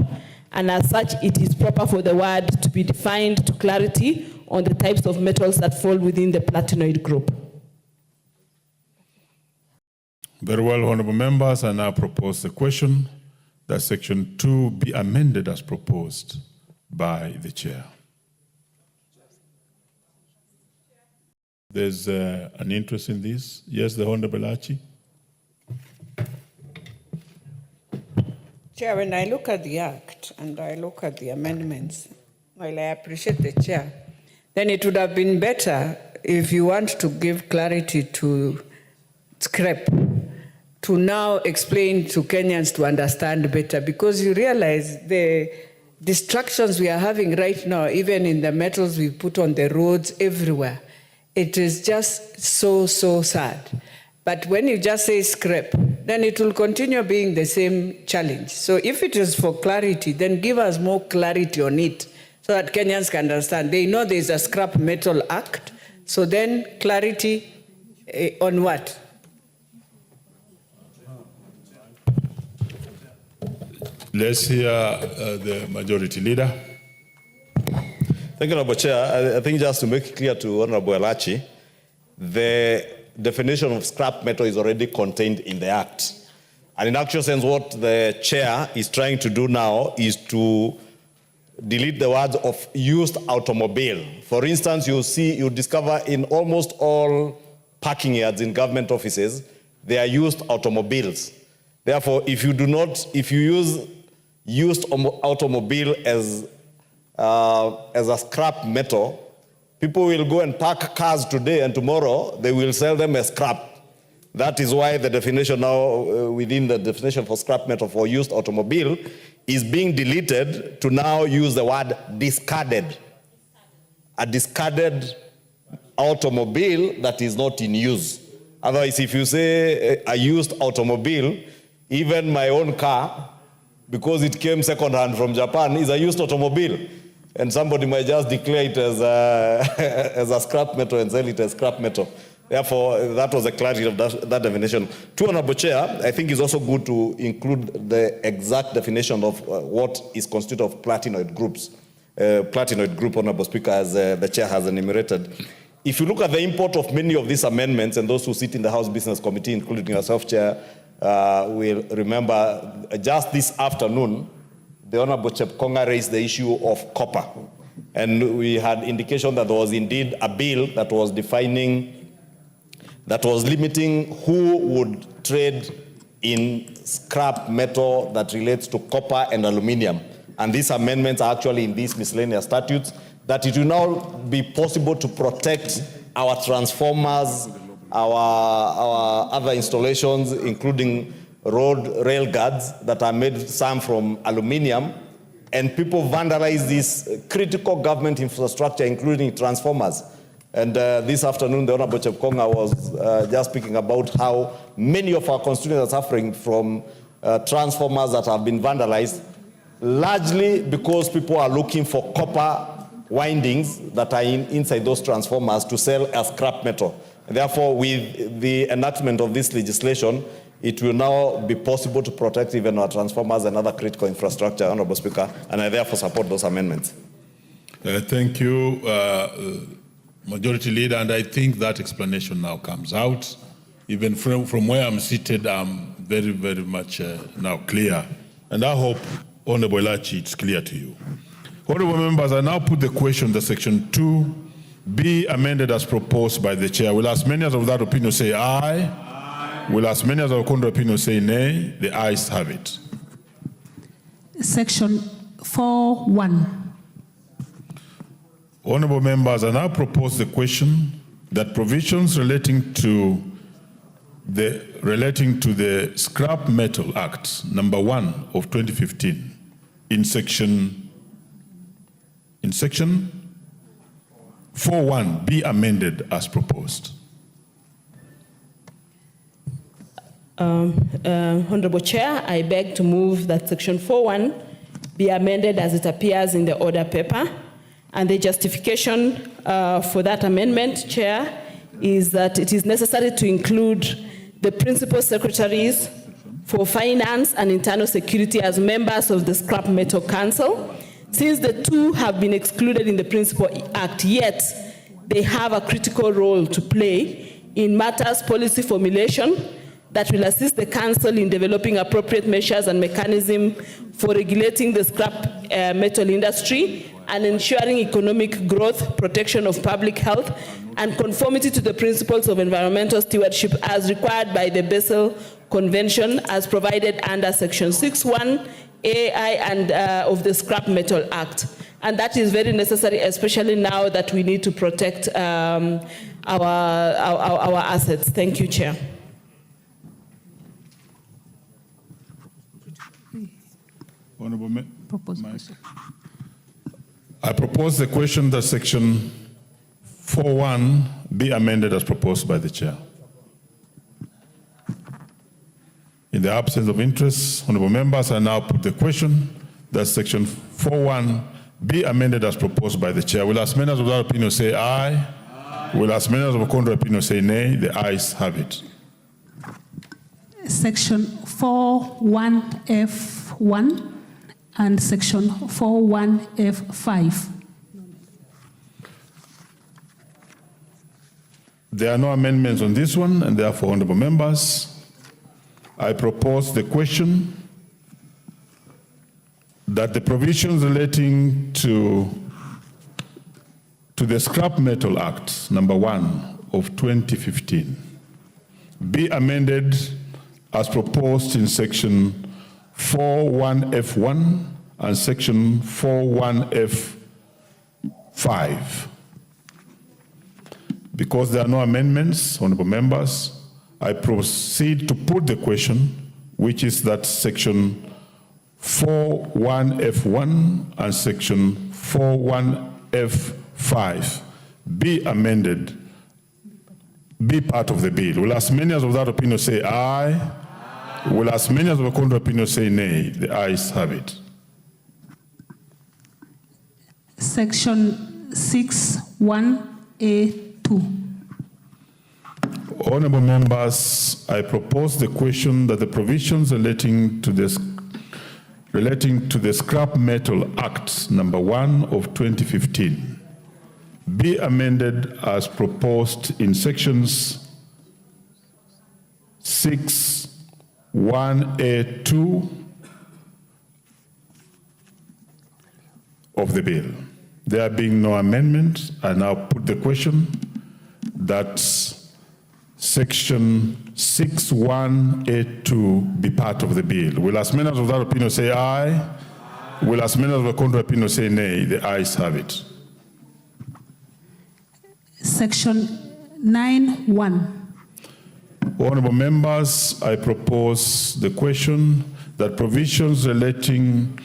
S3: and as such, it is proper for the word to be defined to clarity on the types of metals that fall within the platinoid group.
S20: Very well, honorable members, I now propose the question that section 2 be amended as proposed by the chair. There's an interest in this. Yes, the Honorable Archie.
S6: Chair, when I look at the Act and I look at the amendments, while I appreciate the Chair, then it would have been better if you want to give clarity to scrap, to now explain to Kenyans to understand better, because you realize the distractions we are having right now, even in the metals we put on the roads everywhere, it is just so sad. But when you just say scrap, then it will continue being the same challenge. So if it is for clarity, then give us more clarity on it so that Kenyans can understand. They know there's a Scrap Metal Act, so then clarity on what?
S21: Let's hear the majority leader.
S22: Thank you, Honorable Chair. I think just to make it clear to Honorable Elachi, the definition of scrap metal is already contained in the Act. And in actual sense, what the Chair is trying to do now is to delete the words of used automobile. For instance, you discover in almost all parking yards in government offices, they are used automobiles. Therefore, if you use used automobile as a scrap metal, people will go and park cars today and tomorrow they will sell them as scrap. That is why the definition now, within the definition for scrap metal for used automobile, is being deleted to now use the word discarded. A discarded automobile that is not in use. Otherwise, if you say a used automobile, even my own car, because it came second-hand from Japan, is a used automobile. And somebody might just declare it as a scrap metal and sell it as scrap metal. Therefore, that was the clarity of that definition. To Honorable Chair, I think it's also good to include the exact definition of what is constituted of platinoid groups. Platinoid group, Honorable Speaker, as the Chair has enumerated. If you look at the import of many of these amendments, and those who sit in the House Business Committee, including yourself, Chair, will remember just this afternoon, the Honorable Chepkonga raised the issue of copper. And we had indication that there was indeed a bill that was limiting who would trade in scrap metal that relates to copper and aluminium. And these amendments are actually in these miscellaneous statutes, that it will now be possible to protect our transformers, our other installations, including rail guards that are made some from aluminium, and people vandalize this critical government infrastructure, including transformers. And this afternoon, the Honorable Chepkonga was just speaking about how many of our constituents are suffering from transformers that have been vandalized, largely because people are looking for copper windings that are inside those transformers to sell as scrap metal. And therefore, with the enactment of this legislation, it will now be possible to protect even our transformers and other critical infrastructure, Honorable Speaker, and I therefore support those amendments.
S21: Thank you, Majority Leader, and I think that explanation now comes out. Even from where I'm seated, I'm very, very much now clear. And I hope, Honorable Elachi, it's clear to you. Honorable members, I now put the question that Section 2 be amended as proposed by the Chair. Will as many as of that opinion say aye? Aye. Will as many as of the contrary opinion say nay? The ayes have it.
S5: Section 4(1).
S21: Honorable members, I now propose the question that provisions relating to the Scrap Metal Act, number 1 of 2015, in section 4(1) be amended as proposed.
S3: Honorable Chair, I beg to move that section 4(1) be amended as it appears in the order paper. And the justification for that amendment, Chair, is that it is necessary to include the principal secretaries for finance and internal security as members of the Scrap Metal Council. Since the two have been excluded in the Principal Act, yet they have a critical role to play in matters policy formulation that will assist the Council in developing appropriate measures and mechanisms for regulating the scrap metal industry and ensuring economic growth, protection of public health, and conformity to the principles of environmental stewardship as required by the Basel Convention as provided under Section 6(1)
S7: and of the Scrap Metal Act. And that is very necessary, especially now that we need to protect our assets. Thank you, Chair.
S20: Honorable Mike. I propose the question that section 4.1 be amended as proposed by the chair. In the absence of interest, honorable members, I now put the question that section 4.1 be amended as proposed by the chair. Will as many as of that opinion say aye? Aye. Will as many as of a contrary opinion say nay? The ayes have it.
S5: Section 4.1F1 and section 4.1F5.
S20: There are no amendments on this one, and therefore, honorable members, I propose the question that the provisions relating to the Scrap Metal Act, number 1 of 2015, be amended as proposed in section 4.1F1 and section 4.1F5. Because there are no amendments, honorable members, I proceed to put the question, which is that section 4.1F1 and section 4.1F5 be amended, be part of the bill. Will as many as of that opinion say aye? Aye. Will as many as of a contrary opinion say nay? The ayes have it.
S5: Section 6.1A2.
S20: Honorable members, I propose the question that the provisions relating to the Scrap Metal Act, number 1 of 2015, be amended as proposed in sections 6.1A2 of the bill. There being no amendment, I now put the question that section 6.1A2 be part of the bill. Will as many as of that opinion say aye? Aye. Will as many as of the contrary opinion say nay? The ayes have it.
S5: Section 9.1.
S20: Honorable members, I propose the question that provisions relating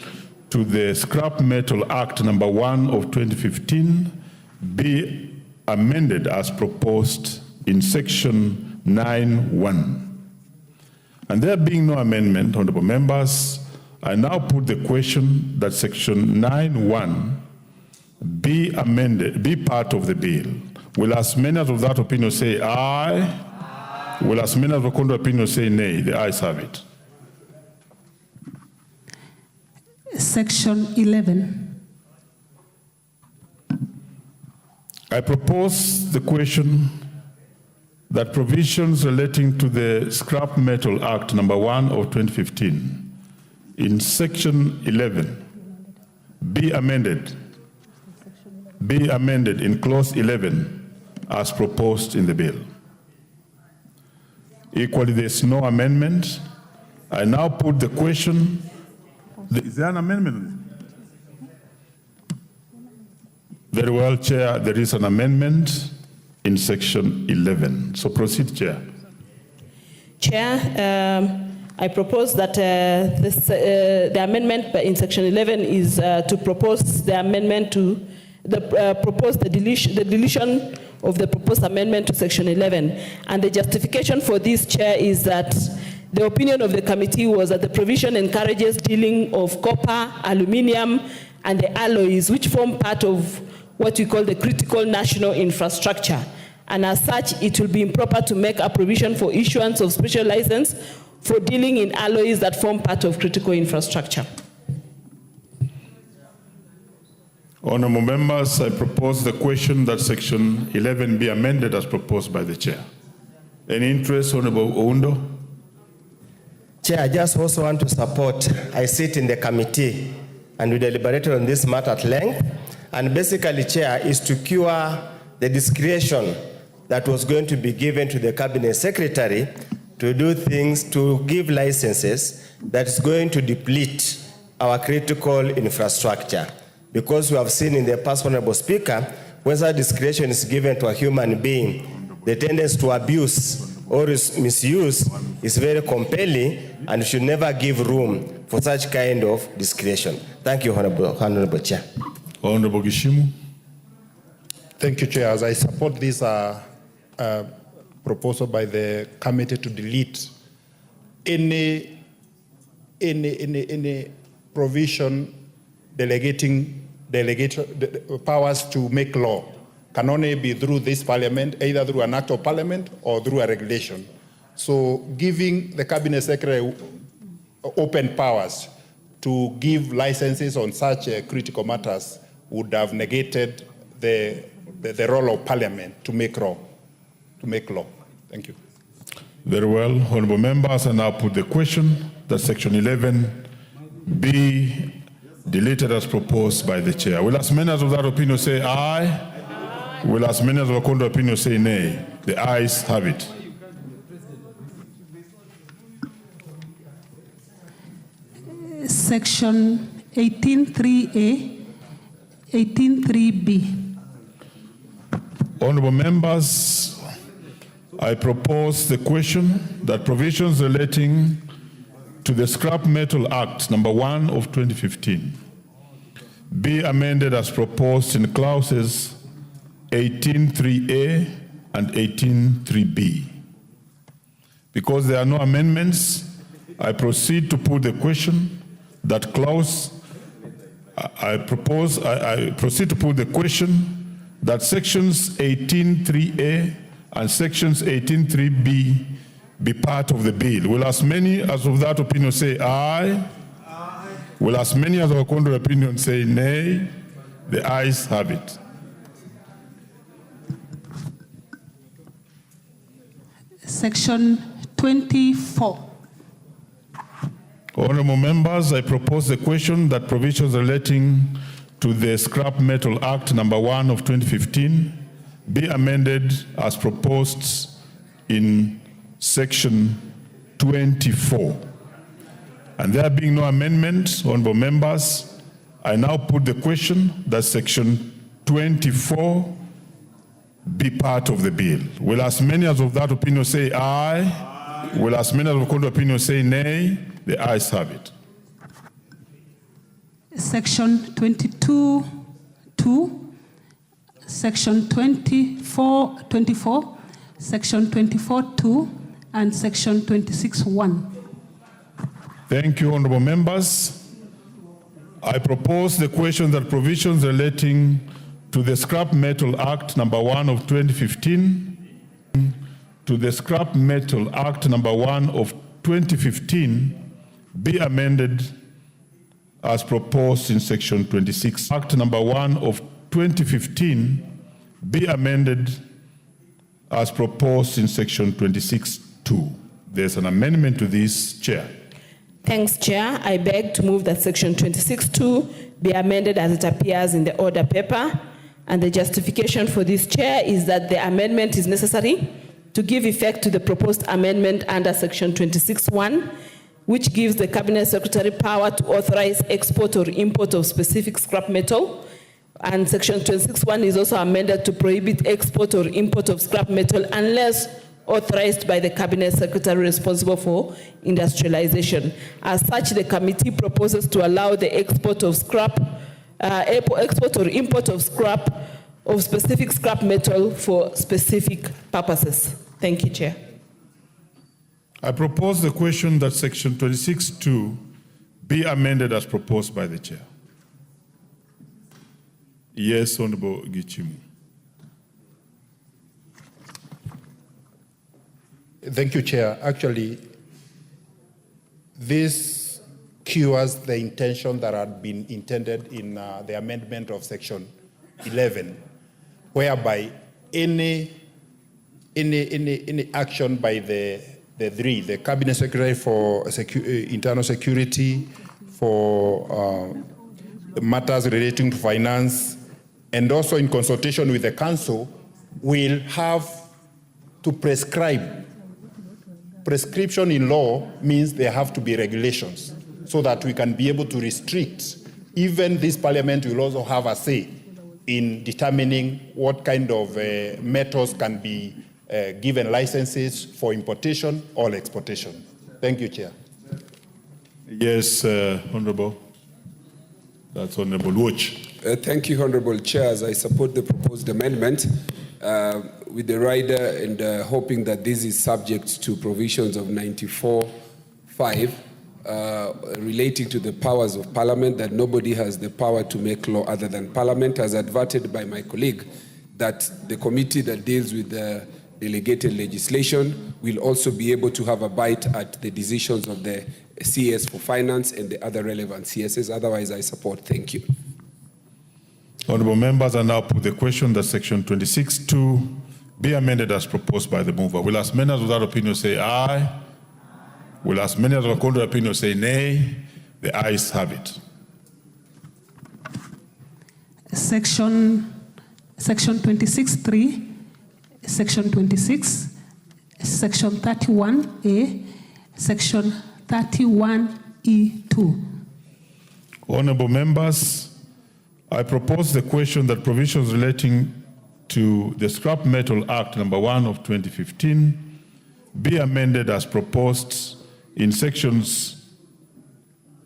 S20: to the Scrap Metal Act number 1 of 2015 be amended as proposed in section 9.1. And there being no amendment, honorable members, I now put the question that section 9.1 be amended, be part of the bill. Will as many as of that opinion say aye? Aye. Will as many as of the contrary opinion say nay? The ayes have it.
S5: Section 11.
S20: I propose the question that provisions relating to the Scrap Metal Act number 1 of 2015 in section 11 be amended in clause 11 as proposed in the bill. Equally, there's no amendment. I now put the question. Is there an amendment? Very well, Chair, there is an amendment in section 11. So proceed, Chair.
S7: Chair, I propose that the amendment in section 11 is to propose the amendment to the deletion of the proposed amendment to section 11. And the justification for this, Chair, is that the opinion of the committee was that the provision encourages dealing of copper, aluminium, and the alloys, which form part of what we call the critical national infrastructure. And as such, it will be improper to make a provision for issuance of special license for dealing in alloys that form part of critical infrastructure.
S20: Honourable members, I propose the question that section 11 be amended as proposed by the chair. Any interest, Honourable Oundo?
S4: Chair, I just also want to support. I sit in the committee and we deliberated on this matter at length. And basically, Chair, is to cure the discretion that was going to be given to the Cabinet Secretary to do things, to give licenses that is going to deplete our critical infrastructure. Because we have seen in the past, Honorable Speaker, when such discretion is given to a human being, the tendency to abuse or misuse is very compelling and should never give room for such kind of discretion. Thank you, Honorable Chair.
S21: Honorable Gishimu.
S8: Thank you, Chair. As I support this proposal by the committee to delete any provision delegating powers to make law can only be through this parliament, either through an act of parliament or through a regulation. So giving the cabinet secretary open powers to give licenses on such critical matters would have negated the role of parliament to make law. Thank you.
S21: Very well, honorable members, I now put the question that section 11 be deleted as proposed by the chair. Will as many as of that opinion say aye? Aye. Will as many as of the opinion say nay? The ayes have it.
S5: Section 18.3A, 18.3B.
S21: Honorable members, I propose the question that provisions relating to the Scrap Metal Act number 1 of 2015 be amended as proposed in clauses 18.3A and 18.3B. Because there are no amendments, I proceed to put the question that clause. I proceed to put the question that sections 18.3A and sections 18.3B be part of the bill. Will as many as of that opinion say aye? Aye. Will as many as of the contrary opinion say nay? The ayes have it.
S5: Section 24.
S21: Honorable members, I propose the question that provisions relating to the Scrap Metal Act number 1 of 2015 be amended as proposed in section 24. And there being no amendment, honorable members, I now put the question that section 24 be part of the bill. Will as many as of that opinion say aye? Aye. Will as many as of the opinion say nay? The ayes have it.
S5: Section 22.2, Section 24, Section 24.2, and Section 26.1.
S21: Thank you, honorable members. I propose the question that provisions relating to the Scrap Metal Act number 1 of 2015, to the Scrap Metal Act number 1 of 2015 be amended as proposed in section 26. Act number 1 of 2015 be amended as proposed in section 26.2. There's an amendment to this, Chair.
S7: Thanks, Chair. I beg to move that section 26.2 be amended as it appears in the order paper. And the justification for this, Chair, is that the amendment is necessary to give effect to the proposed amendment under section 26.1, which gives the Cabinet Secretary power to authorize export or import of specific scrap metal. And section 26.1 is also amended to prohibit export or import of scrap metal unless authorized by the Cabinet Secretary responsible for industrialization. As such, the committee proposes to allow the export of export or import of specific scrap metal for specific purposes. Thank you, Chair.
S21: I propose the question that section 26.2 be amended as proposed by the chair. Yes, Honorable Gichimu.
S8: Thank you, Chair. Actually, this cures the intention that had been intended in the amendment of section 11, whereby any action by the Cabinet Secretary for Internal Security, for matters relating to finance, and also in consultation with the Council, will have to prescribe. Prescription in law means there have to be regulations. so that we can be able to restrict. Even this parliament will also have a say in determining what kind of metals can be given licenses for importation or exportation. Thank you, Chair.
S20: Yes, Honorable. That's Honorable Watch.
S9: Thank you, Honorable Chairs. I support the proposed amendment with the rider and hoping that this is subject to provisions of 94(5) relating to the powers of Parliament, that nobody has the power to make law other than Parliament, as adverted by my colleague, that the committee that deals with the delegated legislation will also be able to have a bite at the decisions of the CS for Finance and the other relevant CSs. Otherwise, I support. Thank you.
S20: Honorable members, I now put the question that section 26(2) be amended as proposed by the mover. Will as many as without opinion say aye? Will as many as with contrary opinion say nay? The ayes have it.
S5: Section 26(3), Section 26, Section 31A, Section 31E2.
S20: Honorable members, I propose the question that provisions relating to the Scrap Metal Act number 1 of 2015 be amended as proposed in sections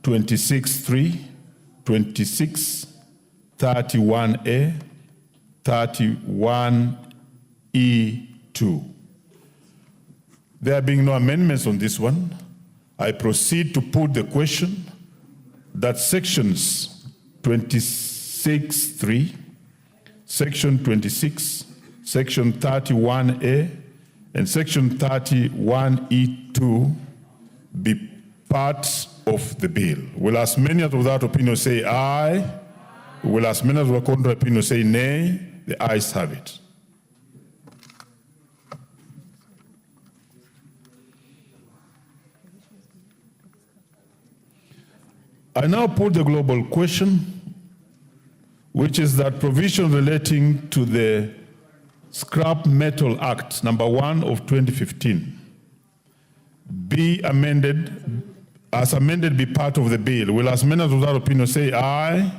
S20: 26(3), 26, 31A, 31E2. There being no amendments on this one, I proceed to put the question that sections 26(3), section 26, section 31A, and section 31E2 be part of the bill. Will as many as without opinion say aye? Will as many as with contrary opinion say nay? The ayes have it. I now put the global question, which is that provision relating to the Scrap Metal Act number 1 of 2015 be amended, as amended be part of the bill. Will as many as without opinion say aye?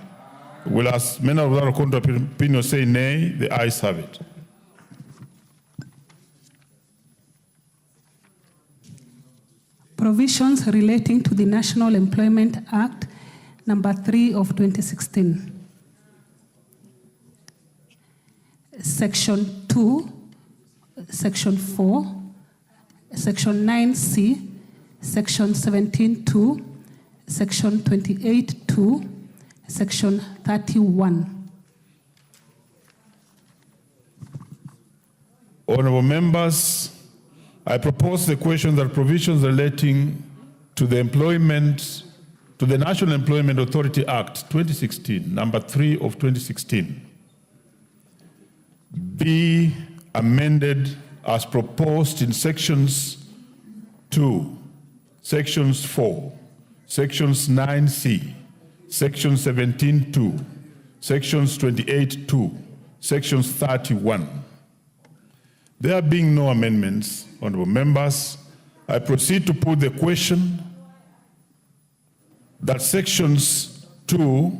S20: Will as many as without contrary opinion say nay? The ayes have it.
S5: Provisions relating to the National Employment Act number 3 of 2016. Section 2, Section 4, Section 9C, Section 17(2), Section 28(2), Section 31.
S20: Honorable members, I propose the question that provisions relating to the National Employment Authority Act 2016, number 3 of 2016, be amended as proposed in sections 2, sections 4, sections 9C, section 17(2), sections 28(2), sections 31. There being no amendments, honorable members, I proceed to put the question that sections 2,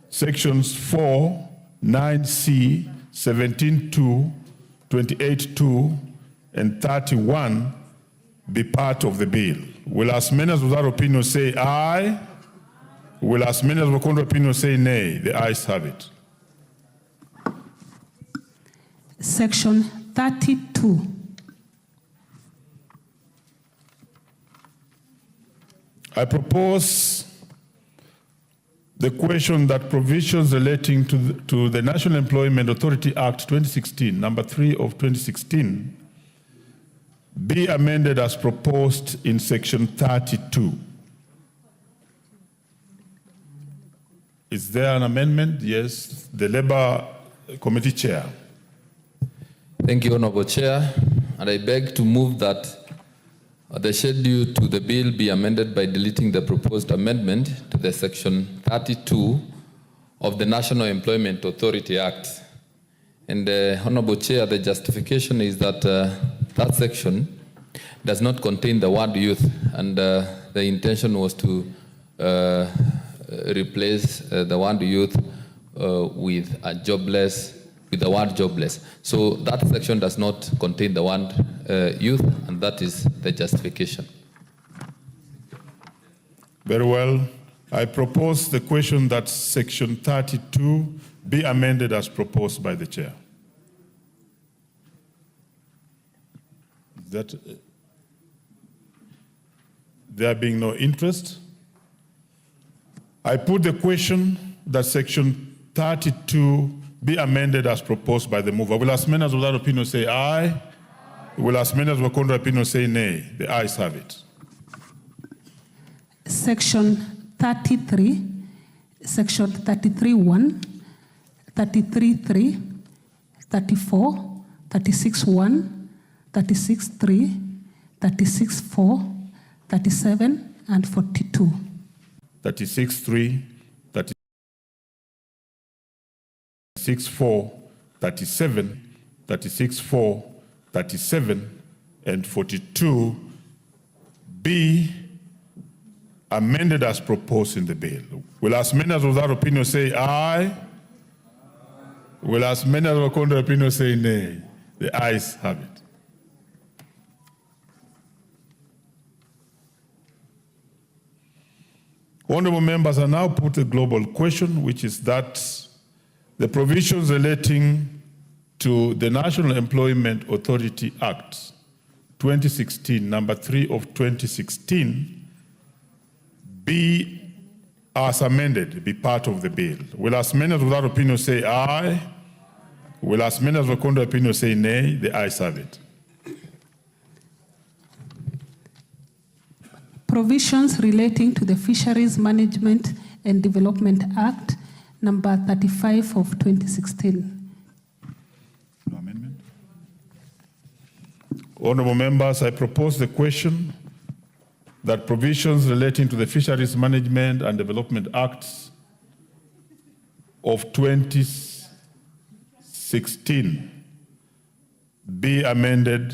S20: sections 4, 9C, 17(2), 28(2), and 31 be part of the bill. Will as many as without opinion say aye? Will as many as with contrary opinion say nay? The ayes have it.
S5: Section 32.
S20: I propose the question that provisions relating to the National Employment Authority Act 2016, number 3 of 2016, be amended as proposed in section 32. Is there an amendment? Yes, the Labour Committee Chair.
S10: Thank you, Honorable Chair, and I beg to move that the schedule to the bill be amended by deleting the proposed amendment to the section 32 of the National Employment Authority Act. And Honorable Chair, the justification is that that section does not contain the word youth, and the intention was to replace the word youth with the word jobless. So that section does not contain the word youth, and that is the justification.
S20: Very well. I propose the question that section 32 be amended as proposed by the chair. That there being no interest, I put the question that section 32 be amended as proposed by the mover. Will as many as without opinion say aye? Will as many as were contrary opinion say nay? The ayes have it.
S5: Section 33, section 33(1), 33(3), 34, 36(1), 36(3), 36(4), 37, and 42.
S20: 36(3), 36(4), 37, 36(4), 37, and 42 be amended as proposed in the bill. Will as many as without opinion say aye? Will as many as were contrary opinion say nay? The ayes have it. Honorable members, I now put a global question, which is that the provisions relating to the National Employment Authority Act 2016, number 3 of 2016, be as amended, be part of the bill. Will as many as without opinion say aye? Will as many as were contrary opinion say nay? The ayes have it.
S5: Provisions relating to the Fisheries Management and Development Act, number 35 of 2016.
S20: No amendment. Honorable members, I propose the question that provisions relating to the Fisheries Management and Development Acts of 2016 be amended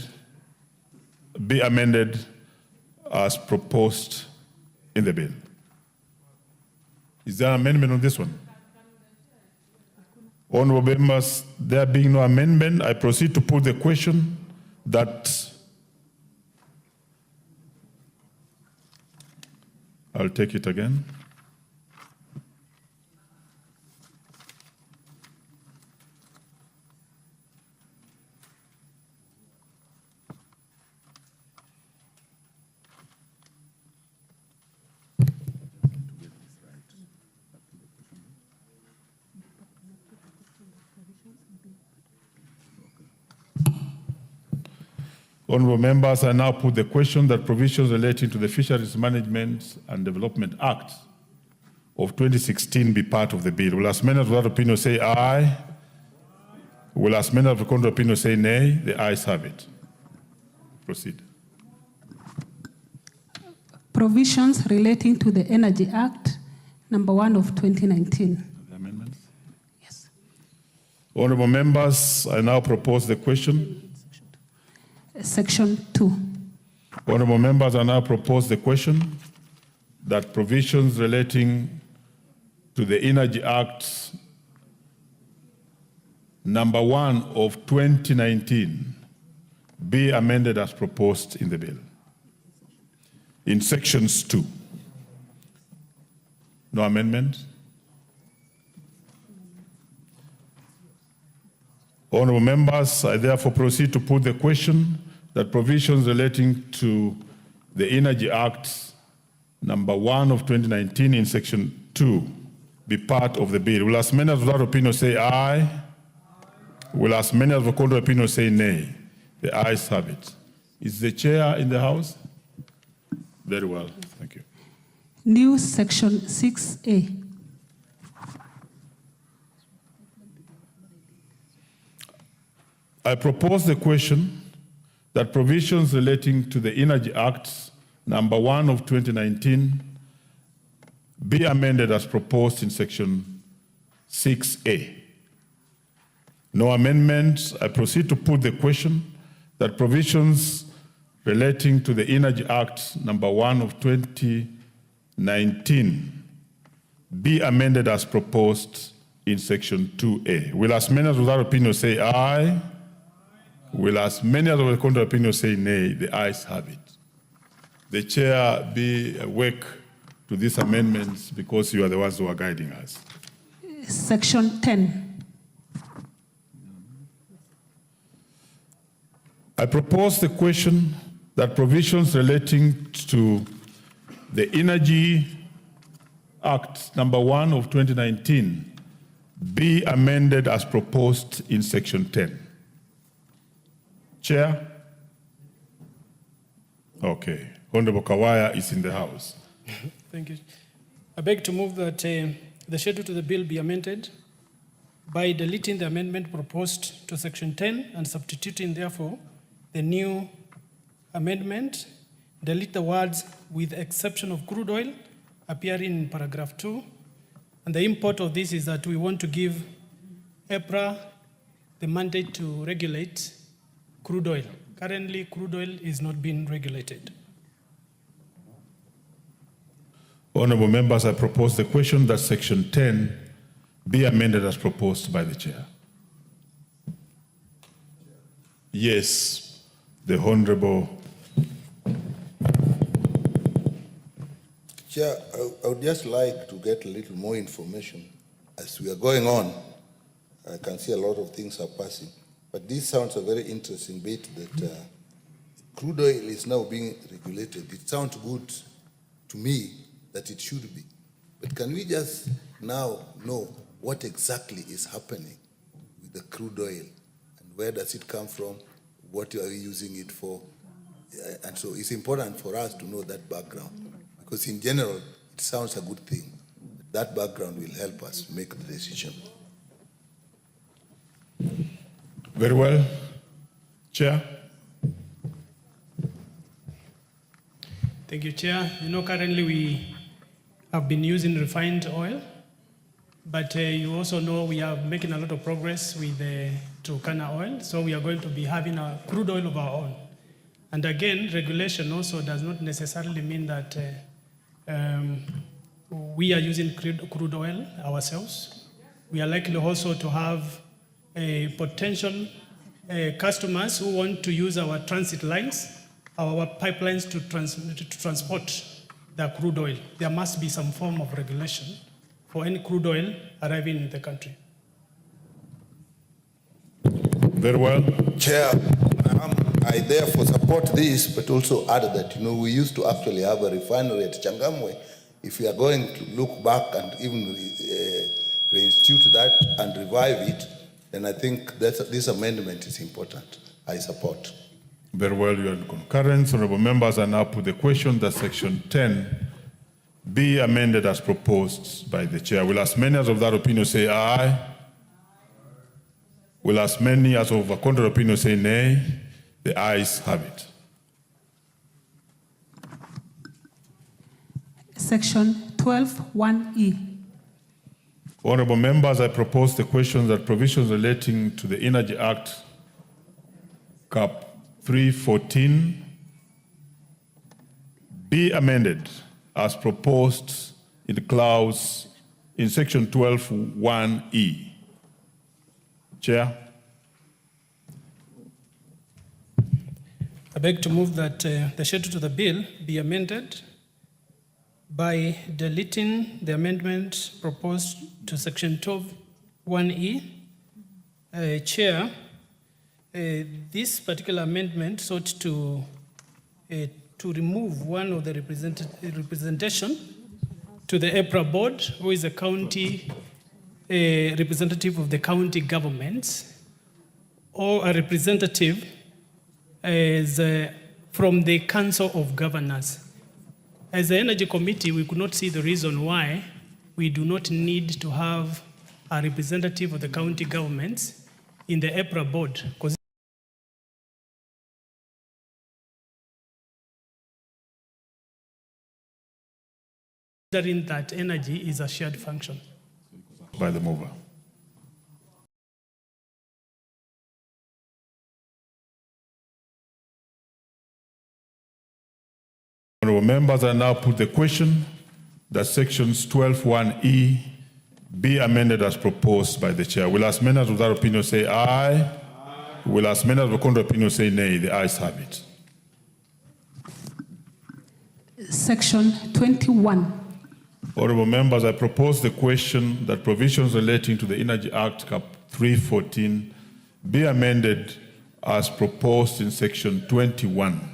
S20: as proposed in the bill. Is there an amendment on this one? Honorable members, there being no amendment, I proceed to put the question that I'll take it again. Honorable members, I now put the question that provisions relating to the Fisheries Management and Development Act of 2016 be part of the bill. Will as many as without opinion say aye? Will as many as with contrary opinion say nay? The ayes have it. Proceed.
S5: Provisions relating to the Energy Act, number 1 of 2019.
S20: The amendments?
S5: Yes.
S20: Honorable members, I now propose the question.
S5: Section 2.
S20: Honorable members, I now propose the question that provisions relating to the Energy Act number 1 of 2019 be amended as proposed in the bill. In sections 2. No amendment? Honorable members, I therefore proceed to put the question that provisions relating to the Energy Act number 1 of 2019 in section 2 be part of the bill. Will as many as without opinion say aye? Will as many as with contrary opinion say nay? The ayes have it. Is the chair in the house? Very well, thank you.
S5: New section 6A.
S20: I propose the question that provisions relating to the Energy Act number 1 of 2019 be amended as proposed in section 6A. No amendments. I proceed to put the question that provisions relating to the Energy Act number 1 of 2019 19 be amended as proposed in section 2A. Will as many as without opinion say aye? Will as many as of the contrary opinion say nay? The ayes have it. The chair be awake to these amendments because you are the ones who are guiding us.
S5: Section 10.
S20: I propose the question that provisions relating to the Energy Act number 1 of 2019 be amended as proposed in section 10. Chair? Okay. Honorable Kawaya is in the house.
S13: Thank you. I beg to move that the schedule to the bill be amended by deleting the amendment proposed to section 10 and substituting therefore the new amendment, delete the words with exception of crude oil appearing in paragraph 2. And the import of this is that we want to give EPRA the mandate to regulate crude oil. Currently, crude oil is not being regulated.
S20: Honorable members, I propose the question that section 10 be amended as proposed by the chair. Yes, the Honorable.
S12: Chair, I would just like to get a little more information. As we are going on, I can see a lot of things are passing, but this sounds a very interesting bit that crude oil is now being regulated. It sounds good to me that it should be. But can we just now know what exactly is happening with the crude oil and where does it come from, what are you using it for? And so it's important for us to know that background because in general, it sounds a good thing. That background will help us make the decision.
S20: Very well. Chair.
S13: Thank you, Chair. You know, currently we have been using refined oil, but you also know we are making a lot of progress with the Turkana oil, so we are going to be having a crude oil of our own. And again, regulation also does not necessarily mean that we are using crude oil ourselves. We are likely also to have potential customers who want to use our transit lines, our pipelines to transport the crude oil. There must be some form of regulation for any crude oil arriving in the country.
S20: Very well.
S12: Chair, I therefore support this, but also add that, you know, we used to actually have a refinery at Changamwe. If we are going to look back and even reinstitute that and revive it, then I think that this amendment is important. I support.
S20: Very well, you are in concurrence. Honorable members, I now put the question that section 10 be amended as proposed by the chair. Will as many as of that opinion say aye? Will as many as of a contrary opinion say nay? The ayes have it.
S5: Section 12(1)(e).
S20: Honorable members, I propose the question that provisions relating to the Energy Act, Cap 314, be amended as proposed in the clause in section 12(1)(e). Chair.
S13: I beg to move that the schedule to the bill be amended by deleting the amendment proposed to section 12(1)(e). Chair, this particular amendment sought to remove one of the representation to the EPRA board, who is a county representative of the county governments, or a representative from the Council of Governors. As the Energy Committee, we could not see the reason why we do not need to have a representative of the county governments in the EPRA board, because considering that energy is a shared function.
S20: By the mover. Honorable members, I now put the question that sections 12(1)(e) be amended as proposed by the chair. Will as many as of that opinion say aye? Will as many as of the contrary opinion say nay? The ayes have it.
S5: Section 21.
S20: Honorable members, I propose the question that provisions relating to the Energy Act Cap 314 be amended as proposed in section 21.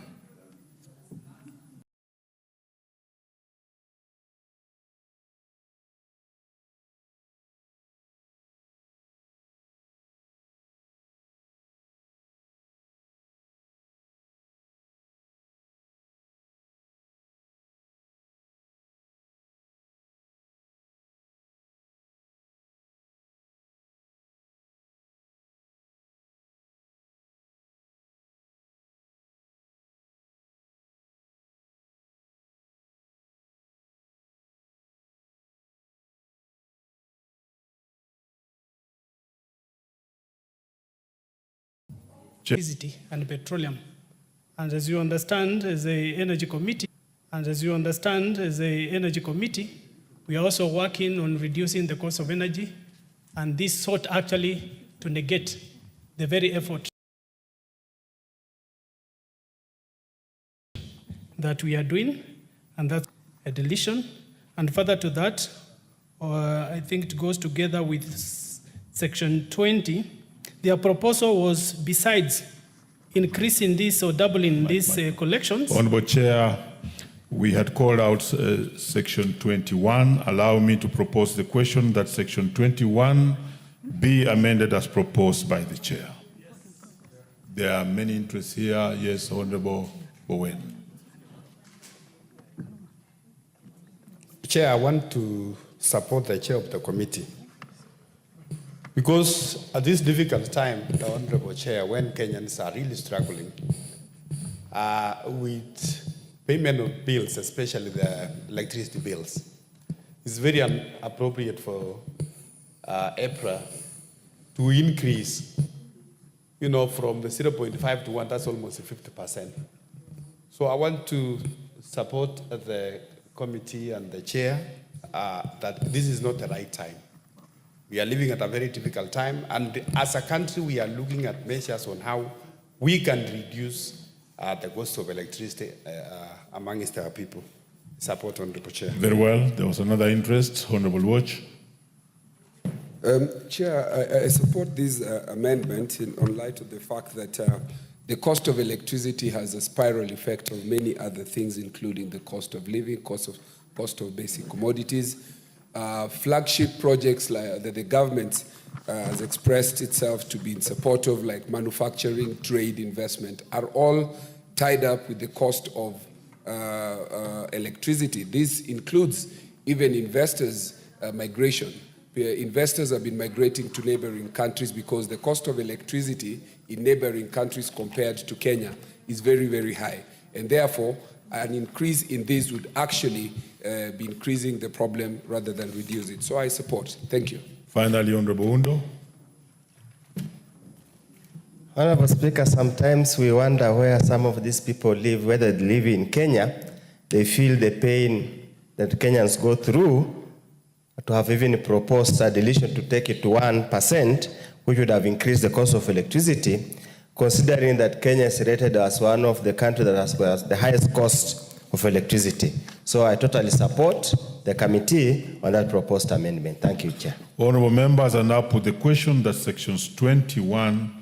S13: Electricity and petroleum. And as you understand, as a energy committee, we are also working on reducing the cost of energy, and this sought actually to negate the very effort that we are doing, and that's a deletion. And further to that, I think it goes together with section 20. Their proposal was, besides increasing this or doubling these collections.
S20: Honorable Chair, we had called out section 21. Allow me to propose the question that section 21 be amended as proposed by the chair. There are many interests here. Yes, Honorable Bowen.
S14: Chair, I want to support the chair of the committee. Because at this difficult time, the Honorable Chair, when Kenyans are really struggling with payment of bills, especially the electricity bills, it's very inappropriate for April to increase, from the 0.5 to 1, that's almost 50%. So I want to support the committee and the chair that this is not the right time. We are living at a very difficult time, and as a country, we are looking at measures on how we can reduce the cost of electricity amongst our people. Support, Honorable Chair.
S20: Very well. There was another interest. Honorable Watch.
S9: Chair, I support this amendment on light of the fact that the cost of electricity has a spiral effect on many other things, including the cost of living, cost of basic commodities. Flagship projects like that the government has expressed itself to be in support of, like manufacturing, trade, investment, are all tied up with the cost of electricity. This includes even investors' migration. Investors have been migrating to neighboring countries because the cost of electricity in neighboring countries compared to Kenya is very, very high. And therefore, an increase in this would actually be increasing the problem rather than reduce it. So I support. Thank you.
S20: Finally, Honorable Undo.
S4: Honorable Speaker, sometimes we wonder where some of these people live, whether they live in Kenya. They feel the pain that Kenyans go through to have even proposed a deletion to take it to 1%, which would have increased the cost of electricity, considering that Kenya is rated as one of the countries that has the highest cost of electricity. So I totally support the committee on that proposed amendment. Thank you, Chair.
S20: Honorable members, I now put the question that sections 21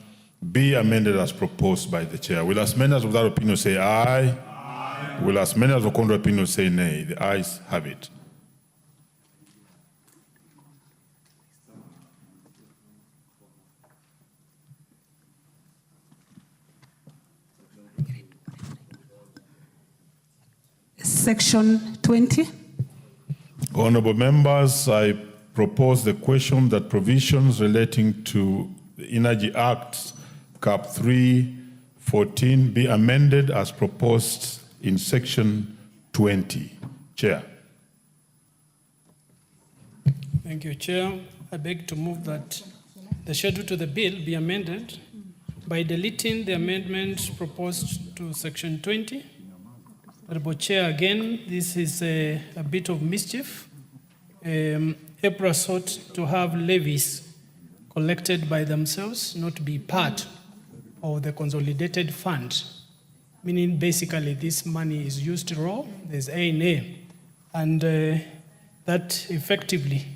S20: be amended as proposed by the chair. Will as many as of that opinion say aye? Aye. Will as many as of contrary opinion say nay? The ayes have it.
S5: Section 20.
S20: Honorable members, I propose the question that provisions relating to the Energy Act Cap 314 be amended as proposed in section 20. Chair.
S13: Thank you, Chair. I beg to move that the schedule to the bill be amended by deleting the amendment proposed to section 20 Honorable Chair, again, this is a bit of mischief. EPRA sought to have levies collected by themselves, not be part of the consolidated fund, meaning basically this money is used raw, there's A&A, and that effectively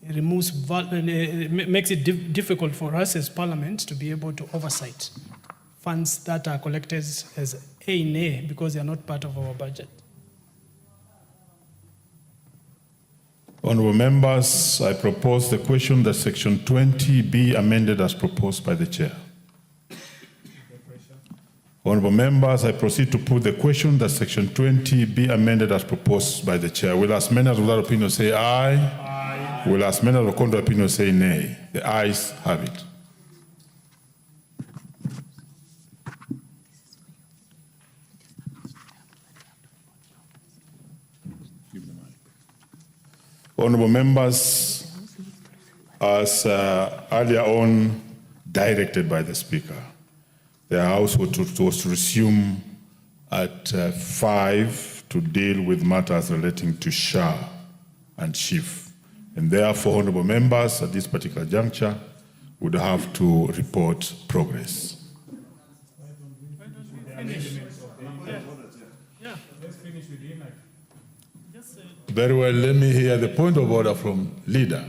S13: removes, makes it difficult for us as Parliament to be able to oversight funds that are collected as A&A because they are not part of our budget.
S20: Honourable members, I propose the question that section 20 be amended as proposed by the chair. Honourable members, I proceed to put the question that section 20 be amended as proposed by the chair. Will as many as without opinion say aye? Aye. Will as many as of contrary opinion say nay? The ayes have it. Honourable members, as earlier on directed by the Speaker, the House was to resume at 5 to deal with matters relating to SHA and SHIF. And therefore, honourable members, at this particular juncture, would have to report progress. Very well, let me hear the point of order from leader.